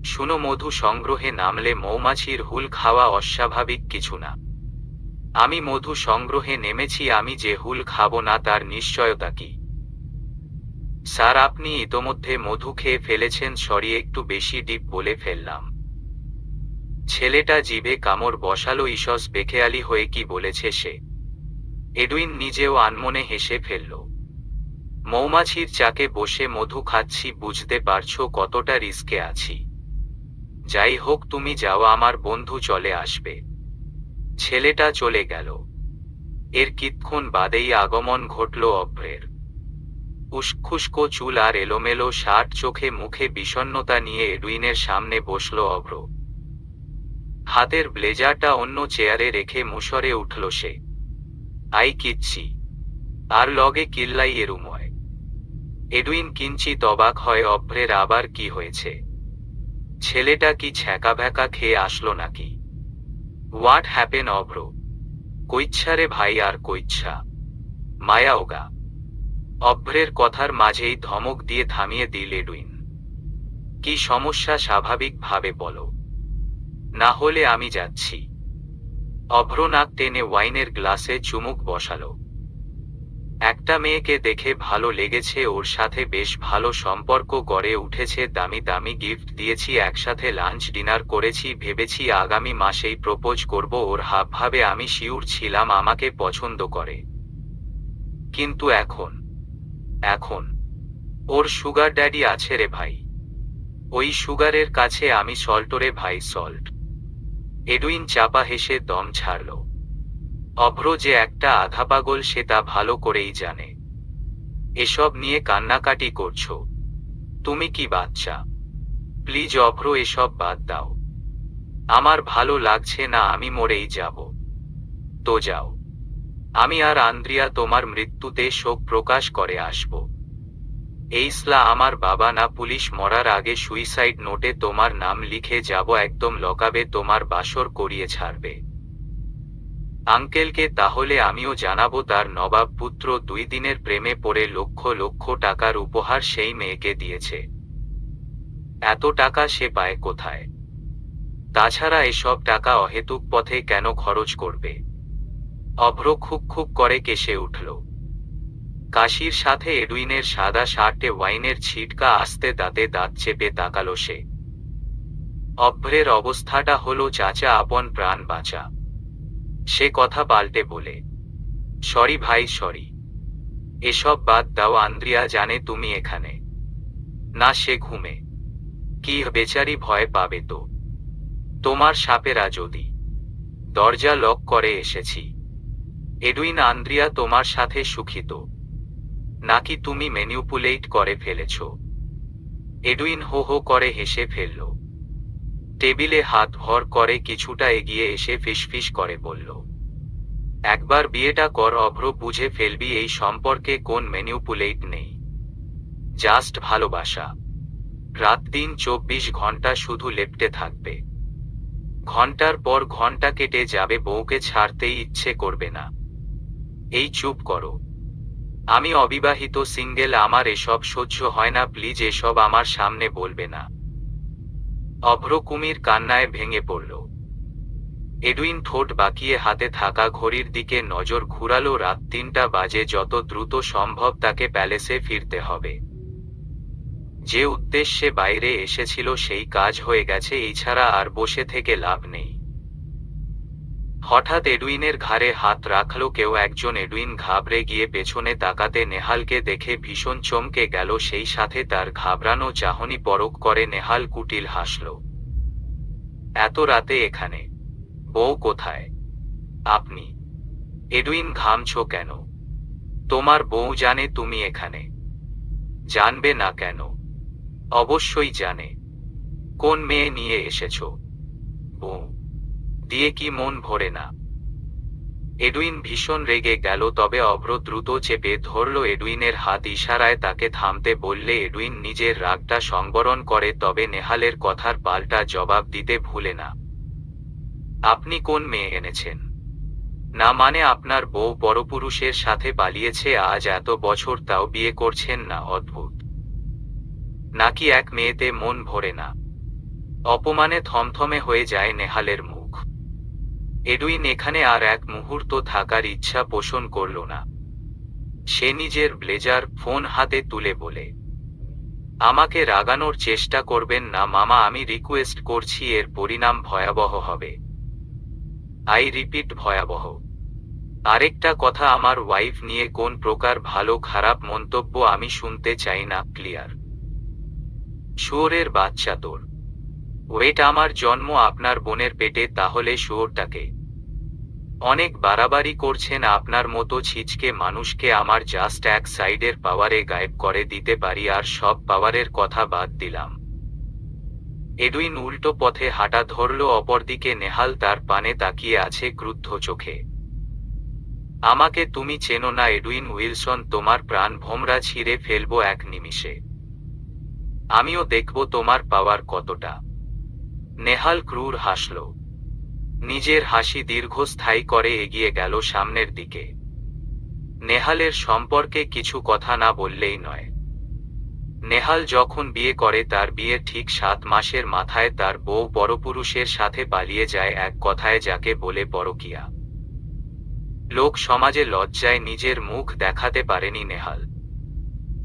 শুনো, মধু সংগ্রহে নামলে মৌমাছির হুল খাওয়া অস্বাভাবিক কিছু না। আমি মধু সংগ্রহে নেমেছি, আমি যে হুল খাবো না তার নিশ্চয়তা কি? স্যার, আপনি ইতোমধ্যে মধু খেয়ে ফেলেছেন। সরি, একটু বেশি ডিপ বলে ফেললাম। ছেলেটা জিভে কামড় বসালো। ইসস, বেখেয়ালি হয়ে কি বলেছে সে? এডুইন নিজেও আনমনে হেসে ফেলল। মৌমাছির চাকে বসে মধু খাচ্ছি, বুঝতে পারছো কতটা রিস্কে আছি। যাই হোক, তুমি যাও, আমার বন্ধু চলে আসবে। ছেলেটা চলে গেল। এর কিছুক্ষণ বাদেই আগমন ঘটল অভ্রের। উস্খুস্কো চুল আর এলোমেলো শার্ট, চোখে মুখে বিষণ্ণতা নিয়ে এডুইনের সামনে বসল অভ্র। হাতের ব্লেজারটা অন্য চেয়ারে রেখে মুশরে উঠল সে। আই কিচ্ছি আর লগে কিল্লাই এরুময়। এডুইন কিঞ্চিত অবাক হয়, অভ্রের আবার কি হয়েছে? ছেলেটা কি ছ্যাঁকাভ্যাকা খেয়ে আসলো নাকি? হোয়াট হ্যাপেন অভ্র? কইচ্ছা রে ভাই, আর কইচ্ছা? মায়া ওগা। অভ্রের কথার মাঝেই ধমক দিয়ে থামিয়ে দিল এডুইন। কি সমস্যা, স্বাভাবিকভাবে বলো, না হলে আমি যাচ্ছি। অভ্র নাক টেনে ওয়াইনের গ্লাসে চুমুক বসালো। একটা মেয়েকে দেখে ভালো লেগেছে, ওর সাথে বেশ ভালো সম্পর্ক গড়ে উঠেছে, দামি দামি গিফট দিয়েছি, একসাথে লাঞ্চ ডিনার করেছি, ভেবেছি আগামী মাসেই প্রপোজ করব। ওর হাবভাবে আমি শিওর ছিলাম আমাকে পছন্দ করে। কিন্তু এখন ওর সুগার ড্যাডি আছে রে ভাই। ওই সুগারের কাছে আমি সল্ট রে ভাই, সল্ট। এডুইন চাপা হেসে দম ছাড়ল। অভ্র যে একটা আধা পাগল সে তা ভালো করেই জানে। এসব নিয়ে কান্নাকাটি করছো? তুমি কি বাচ্চা? প্লিজ অভ্র, এসব বাদ দাও। আমার ভালো লাগছে না, আমি মরেই যাব। তো যাও। আমি আর আন্দ্রিয়া তোমার মৃত্যুতে শোক প্রকাশ করে আসব। এইসলা আমার বাবা না, পুলিশ মরার আগে সুইসাইড নোটে তোমার নাম লিখে যাব, একদম লকাবে তোমার বাসর করিয়ে ছাড়বে। আঙ্কেলকে তাহলে আমিও জানাবো তার নবাব পুত্র 2 দিনের প্রেমে পড়ে লক্ষ লক্ষ টাকার উপহার সেই মেয়েকে দিয়েছে। এত টাকা সে পায় কোথায়? তাছাড়া এসব টাকা অহেতুক পথে কেন খরচ করবে? অভ্র খুব খুব করে কেসে উঠল। কাশির সাথে এডুইনের সাদা শার্টে ওয়াইনের ছিটকা আসতে দাঁতে দাঁত চেপে তাকালো সে। অভ্রের অবস্থাটা হলো চাচা আপন প্রাণ বাঁচা। সে কথা পাল্টে বলে, সরি ভাই সরি, এসব বাদ দাও, আন্দ্রিয়া জানে তুমি এখানে। না, সে ঘুমে। কি বেচারি ভয় পাবে তো। তোমার সাপেরা যদি। দরজা লক করে এসেছি। এডুইন, আন্দ্রিয়া তোমার সাথে সুখিত নাকি তুমি ম্যানিপুলেট করে ফেলেছ? এডুইন হো হো করে হেসে ফেলল। টেবিলে হাত ভর করে কিছুটা এগিয়ে এসে ফিসফিস করে বলল, একবার বিয়েটা কর অভ্র, বুঝে ফেলবি এই সম্পর্কে কোন ম্যানিপুলেট নেই, জাস্ট ভালোবাসা। রাত দিন 24 ঘন্টা শুধু লেপ্টে থাকবে। ঘন্টার পর ঘন্টা কেটে যাবে, বউকে ছাড়তেই ইচ্ছে করবে না। এই চুপ করো, আমি অবিবাহিত সিঙ্গেল, আমার এসব সহ্য হয় না, প্লিজ এসব আমার সামনে বলবে না। অভ্র কুমির কান্নায় ভেঙে পড়ল। এডুইন ঠোঁট বাঁকিয়ে হাতে থাকা ঘড়ির দিকে নজর ঘুরালো। রাত 3টা বাজে, যত দ্রুত সম্ভব তাকে প্যালেসে ফিরতে হবে। যে উদ্দেশ্যে বাইরে এসেছিল সেই কাজ হয়ে গেছে, এছাড়া আর বসে থেকে লাভ নেই। হঠাৎ এডুইনের ঘাড়ে হাত রাখলো কেউ একজন। এডুইন ঘাবড়ে গিয়ে পেছনে তাকাতে নেহালকে দেখে ভীষণ চমকে গেল, সেই সাথে তার ঘাবড়ানো চাহনি পরখ করে নেহাল কুটিল হাসল। এত রাতে এখানে? বউ কোথায়? আপনি? এডুইন, ঘামছো কেন? তোমার বউ জানে তুমি এখানে? জানবে না কেন? অবশ্যই জানে। কোন মেয়ে নিয়ে এসেছ? বউ দিয়ে কি মন ভরে না? এডুইন ভীষণ রেগে গেল, তবে অভ্র দ্রুত চেপে ধরল এডুইনের হাত, ইশারায় তাকে থামতে বললে এডুইন নিজের রাগটা সংবরণ করে, তবে নেহালের কথার পাল্টা জবাব দিতে ভুলে না। আপনি কোন মেয়ে এনেছেন? না মানে আপনার বউ পরপুরুষের সাথে পালিয়েছে আজ এত বছর, তাও বিয়ে করছেন না? অদ্ভুত। নাকি এক মেয়েতে মন ভরে না? অপমানে থমথমে হয়ে যায় নেহালের মুখ। এডুইন এখানে আর এক মুহূর্ত থাকার ইচ্ছা পোষণ করল না। সে নিজের ব্লেজার ফোন হাতে তুলে বলে, আমাকে রাগানোর চেষ্টা করবেন না মামা, আমি রিকোয়েস্ট করছি, এর পরিণাম ভয়াবহ হবে। আই রিপিট, ভয়াবহ। আরেকটা কথা, আমার ওয়াইফ নিয়ে কোন প্রকার ভালো খারাপ মন্তব্য আমি শুনতে চাই না, ক্লিয়ার? শুয়োরের বাচ্চা তোর। ওয়েট, আমার জন্ম আপনার বোনের পেটে, তাহলে শুয়োরটাকে? অনেক বাড়াবাড়ি করছেন, আপনার মতো ছিচকে মানুষকে আমার জাস্ট এক সাইডের পাওয়ারে গায়েব করে দিতে পারি, আর সব পাওয়ারের কথা বাদ দিলাম। এডুইন উল্টো পথে হাঁটা ধরল, অপরদিকে নেহাল তার পানে তাকিয়ে আছে ক্রুদ্ধ চোখে। আমাকে তুমি চেনো না এডুইন উইলসন, তোমার প্রাণ ভোমরা ছিঁড়ে ফেলবো এক নিমিষে। আমিও দেখব তোমার পাওয়ার কতটা। নেহাল ক্রূর হাসল। নিজের হাসি দীর্ঘস্থায়ী করে এগিয়ে গেল সামনের দিকে। নেহালের সম্পর্কে কিছু কথা না বললেই নয়। নেহাল যখন বিয়ে করে তার বিয়ের ঠিক 7 মাসের মাথায় তার বউ পরপুরুষের সাথে পালিয়ে যায়, এক কথায় যাকে বলে পরকীয়া। লোক সমাজে লজ্জায় নিজের মুখ দেখাতে পারেনি নেহাল।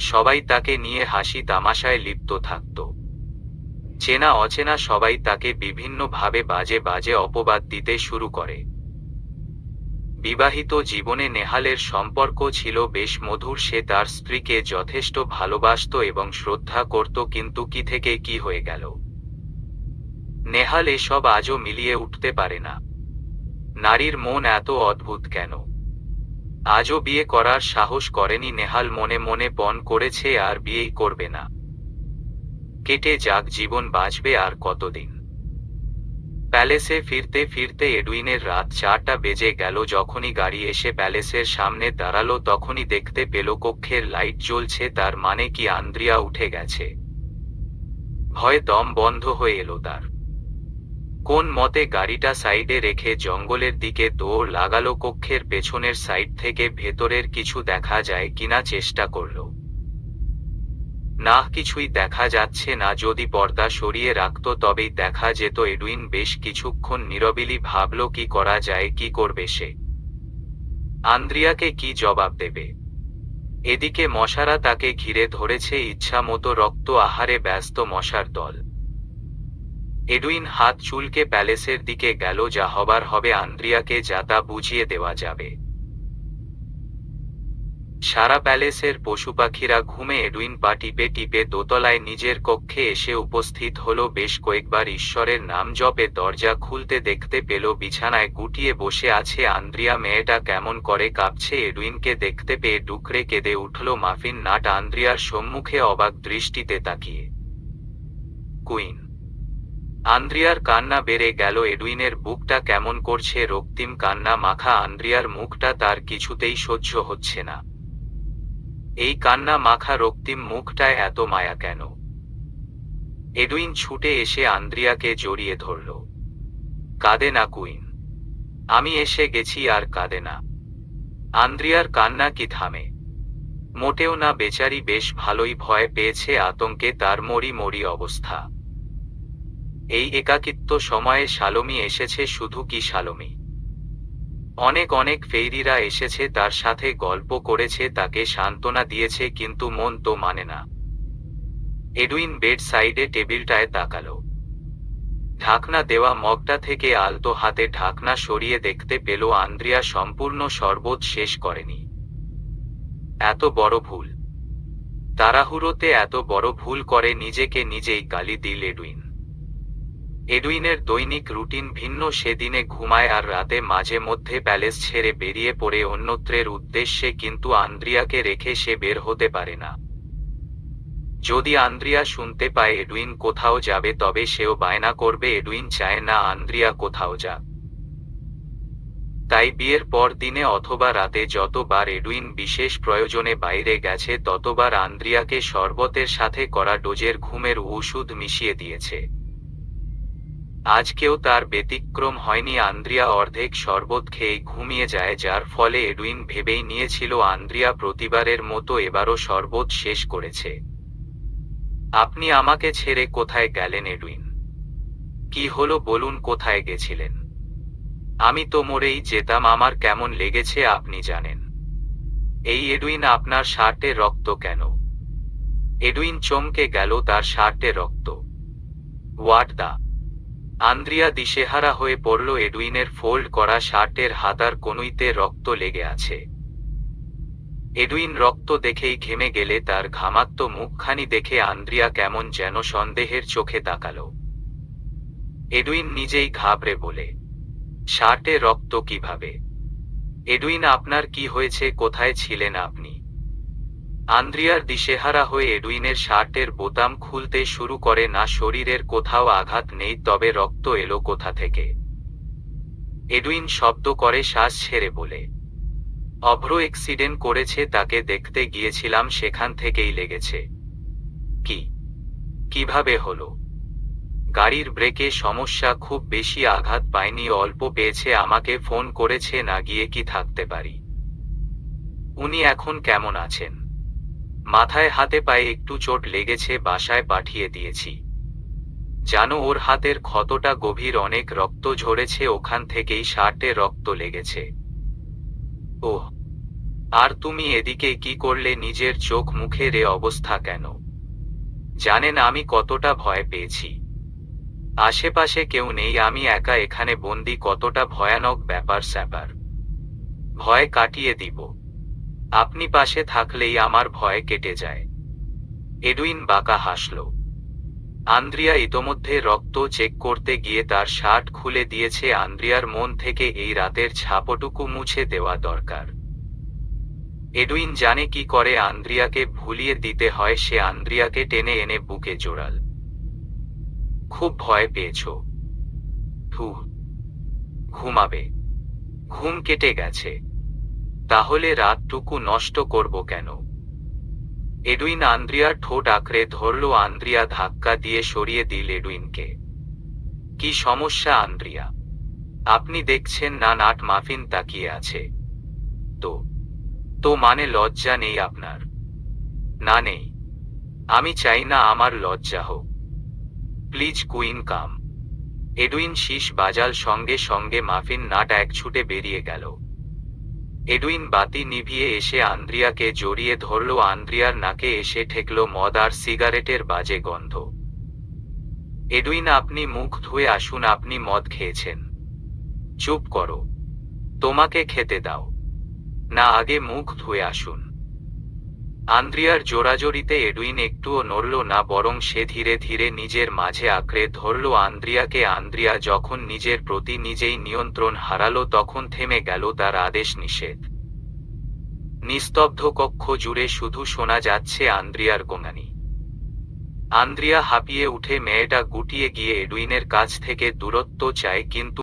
সবাই তাকে নিয়ে হাসি তামাশায় লিপ্ত থাকত। চেনা অচেনা সবাই তাকে বিভিন্নভাবে বাজে বাজে অপবাদ দিতে শুরু করে। বিবাহিত জীবনে নেহালের সম্পর্ক ছিল বেশ মধুর, সে তার স্ত্রীকে যথেষ্ট ভালোবাসত এবং শ্রদ্ধা করত, কিন্তু কি থেকে কি হয়ে গেল নেহাল এসব আজও মিলিয়ে উঠতে পারে না। নারীর মন এত অদ্ভুত কেন? আজও বিয়ে করার সাহস করেনি নেহাল, মনে মনে পণ করেছে আর বিয়েই করবে না। কেটে যাক জীবন, বাঁচবে আর কতদিন। প্যালেসে ফিরতে ফিরতে এডুইনের রাত 4টা বেজে গেল। যখনই গাড়ি এসে প্যালেসের সামনে দাঁড়ালো তখনই দেখতে পেল কক্ষের লাইট জ্বলছে। তার মানে কি আন্দ্রিয়া উঠে গেছে? ভয়ে দম বন্ধ হয়ে এলো তার। কোন মতে গাড়িটা সাইডে রেখে জঙ্গলের দিকে দৌড় লাগালো। কক্ষের পেছনের সাইড থেকে ভেতরের কিছু দেখা যায় কিনা চেষ্টা করলো। না, কিছুই দেখা যাচ্ছে না। যদি পর্দা সরিয়ে রাখত তবেই দেখা যেত। এডুইন বেশ কিছুক্ষণ নীরবিলি ভাবল কি করা যায়, কি করবে সে। আন্দ্রিয়াকে কি জবাব দেবে? এদিকে মশারা তাকে ঘিরে ধরেছে, ইচ্ছা মতো রক্ত আহারে ব্যস্ত মশার দল। এডুইন হাত চুলকে প্যালেসের দিকে গেল। যা হবার হবে, আন্দ্রিয়াকে যা তা বুঝিয়ে দেওয়া যাবে। সারা প্যালেসের পশুপাখিরা ঘুমে। এডুইন পা টিপে টিপে দোতলায় নিজের কক্ষে এসে উপস্থিত হলো। বেশ কয়েকবার ঈশ্বরের নাম জপে দরজা খুলতে দেখতে পেল বিছানায় গুটিয়ে বসে আছে আন্দ্রিয়া। মেয়েটা কেমন করে কাঁপছে। এডুইনকে দেখতে পেয়ে ডুকরে কেঁদে উঠল মাফিন নাট আন্দ্রিয়ার সম্মুখে অবাক দৃষ্টিতে তাকিয়ে। কুইন। আন্দ্রিয়ার কান্না বেড়ে গেল। এডুইনের বুকটা কেমন করছে। রক্তিম কান্না মাখা আন্দ্রিয়ার মুখটা তার কিছুতেই সহ্য হচ্ছে না। এই কান্না মাখা রক্তিম মুখটায় এত মায়া কেন? এডুইন ছুটে এসে আন্দ্রিয়াকে জড়িয়ে ধরল। কাঁদে না কুইন, আমি এসে গেছি, আর কাঁদে না। আন্দ্রিয়ার কান্না কি থামে? মোটেও না, বেচারি বেশ ভালোই ভয় পেয়েছে। আতঙ্কে তার মরি মরি অবস্থা। এই একাকিত্ব সময়ে শালমি এসেছে। শুধু কি শালমি, অনেক অনেক ফেইরিরা এসেছে, তার সাথে গল্প করেছে, তাকে সান্ত্বনা দিয়েছে, কিন্তু মন তো মানে না। এডুইন বেড সাইডে টেবিলটায় তাকালো। ঢাকনা দেওয়া মগটা থেকে আলতো হাতে ঢাকনা সরিয়ে দেখতে পেল আন্দ্রিয়া সম্পূর্ণ শরবত শেষ করেনি। এত বড় ভুল! তাড়াহুড়োতে এত বড় ভুল করে নিজেকে নিজেই গালি দিল এডুইন। এডুইনের দৈনিক রুটিন ভিন্ন। সেদিনে ঘুমায় আর রাতে মাঝে মধ্যে প্যালেস ছেড়ে বেরিয়ে পড়ে অন্যত্রের উদ্দেশ্যে, কিন্তু আন্দ্রিয়াকে রেখে সে বের হতে পারে না। যদি আন্দ্রিয়া শুনতে পায় এডুইন কোথাও যাবে তবে সেও বায়না করবে। এডুইন চায় না আন্দ্রিয়া কোথাও যাক। তাই বিয়ের পর দিনে অথবা রাতে যতবার এডুইন বিশেষ প্রয়োজনে বাইরে গেছে ততবার আন্দ্রিয়াকে শরবতের সাথে করা ডোজের ঘুমের ওষুধ মিশিয়ে দিয়েছে। আজকেও তার ব্যতিক্রম হয়নি। আন্দ্রিয়া অর্ধেক শরবত খেয়ে ঘুমিয়ে যায়, যার ফলে এডুইন ভেবেই নিয়েছিল আন্দ্রিয়া প্রতিবারের মতো এবারও শরবত শেষ করেছে। আপনি আমাকে ছেড়ে কোথায় গেলেন এডুইন? কি হলো বলুন, কোথায় গেছিলেন? আমি তো মরেই যেতাম। আমার কেমন লেগেছে আপনি জানেন। এই এডুইন, আপনার শার্টে রক্ত কেন? এডুইন চমকে গেল। তার শার্টে রক্ত? What the! আন্দ্রিয়া দিশেহারা হয়ে পড়ল। এডুইনের ফোল্ড করা শার্টের হাতার কনুইতে রক্ত লেগে আছে। এডুইন রক্ত দেখেই ঘেমে গেলে তার ঘামাক্ত মুখখানি দেখে আন্দ্রিয়া কেমন যেন সন্দেহের চোখে তাকালো। এডুইন নিজেই ঘাবড়ে বলে, শার্টে রক্ত কিভাবে? এডুইন, আপনার কি হয়েছে? কোথায় ছিলেন আপনি? আন্দ্রিয়ার দিশেহারা হয়ে এডুইনের শার্টের বোতাম খুলতে শুরু করে। না, শরীরের কোথাও আঘাত নেই, তবে রক্ত এলো কোথা থেকে? এডুইন শব্দ করে শ্বাস ছেড়ে বলে, অভ্র অ্যাক্সিডেন্ট করেছে, তাকে দেখতে গিয়েছিলাম, সেখান থেকেই লেগেছে। কি? কিভাবে হলো? গাড়ির ব্রেকে সমস্যা, খুব বেশি আঘাত পায়নি, অল্প পেয়েছে, আমাকে ফোন করেছে, না গিয়ে কি থাকতে পারি? উনি এখন কেমন আছেন? মাথায় হাতে পায়ে একটু চোট লেগেছে, বাসায় পাঠিয়ে দিয়েছি। জানো ওর হাতের ক্ষতটা গভীর, অনেক রক্ত ঝরেছে, ওখান থেকেই শার্টে রক্ত লেগেছে। ওহ, আর তুমি এদিকে কি করলে? নিজের চোখ মুখের এ অবস্থা কেন? জানেন আমি কতটা ভয় পেয়েছি। আশেপাশে কেউ নেই, আমি একা এখানে বন্দি, কতটা ভয়ানক ব্যাপার স্যাপার। ভয় কাটিয়ে দিব। আপনি পাশে থাকলেই আমার ভয় কেটে যায়। এডুইন বাঁকা হাসল। আন্দ্রিয়া ইতোমধ্যে রক্ত চেক করতে গিয়ে তার শার্ট খুলে দিয়েছে। আন্দ্রিয়ার মন থেকে এই রাতের ছাপটুকু মুছে দেওয়া দরকার। এডুইন জানে কি করে আন্দ্রিয়াকে ভুলিয়ে দিতে হয়। সে আন্দ্রিয়াকে টেনে এনে বুকে জোড়াল। খুব ভয় পেয়েছ? ঘুমাবে। ঘুম কেটে গেছে। তাহলে রাতটুকু নষ্ট করব কেন? এডুইন আন্দ্রিয়ার ঠোঁট আঁকড়ে ধরল। আন্দ্রিয়া ধাক্কা দিয়ে সরিয়ে দিল এডুইনকে। কি সমস্যা আন্দ্রিয়া? আপনি দেখছেন না নাট মাফিন তাকিয়ে আছে? তো তো মানে লজ্জা নেই আপনার? না নেই। আমি চাই না আমার লজ্জা হোক। Please queen come. এডুইন শীষ বাজাল। সঙ্গে সঙ্গে মাফিন নাট এক ছুটে বেরিয়ে গেল। এডুইন বাতি নিভিয়ে এসে আন্দ্রিয়াকে জড়িয়ে ধরল। আন্দ্রিয়ার নাকে এসে ঠেকল মদ আর সিগারেটের বাজে গন্ধ। এডুইন, আপনি মুখ ধুয়ে আসুন। আপনি মদ খেয়েছেন। চুপ করো। তোমাকে খেতে দাও। না, আগে মুখ ধুয়ে আসুন। আন্দ্রিয়ার জোরাজোরিতে এডুইন একটুও নড়ল না, বরং সে ধীরে ধীরে নিজের মাঝে আঁকড়ে ধরল আন্দ্রিয়াকে। আন্দ্রিয়া যখন নিজের প্রতি নিজেই নিয়ন্ত্রণ হারালো, তখন থেমে গেল তার আদেশ নিষেধ। নিস্তব্ধ কক্ষ জুড়ে শুধু শোনা যাচ্ছে আন্দ্রিয়ার গোঙানি। আন্দ্রিয়া হাঁপিয়ে উঠে মেয়েটা গুটিয়ে গিয়ে এডুইনের কাছ থেকে দূরত্ব চায়, কিন্তু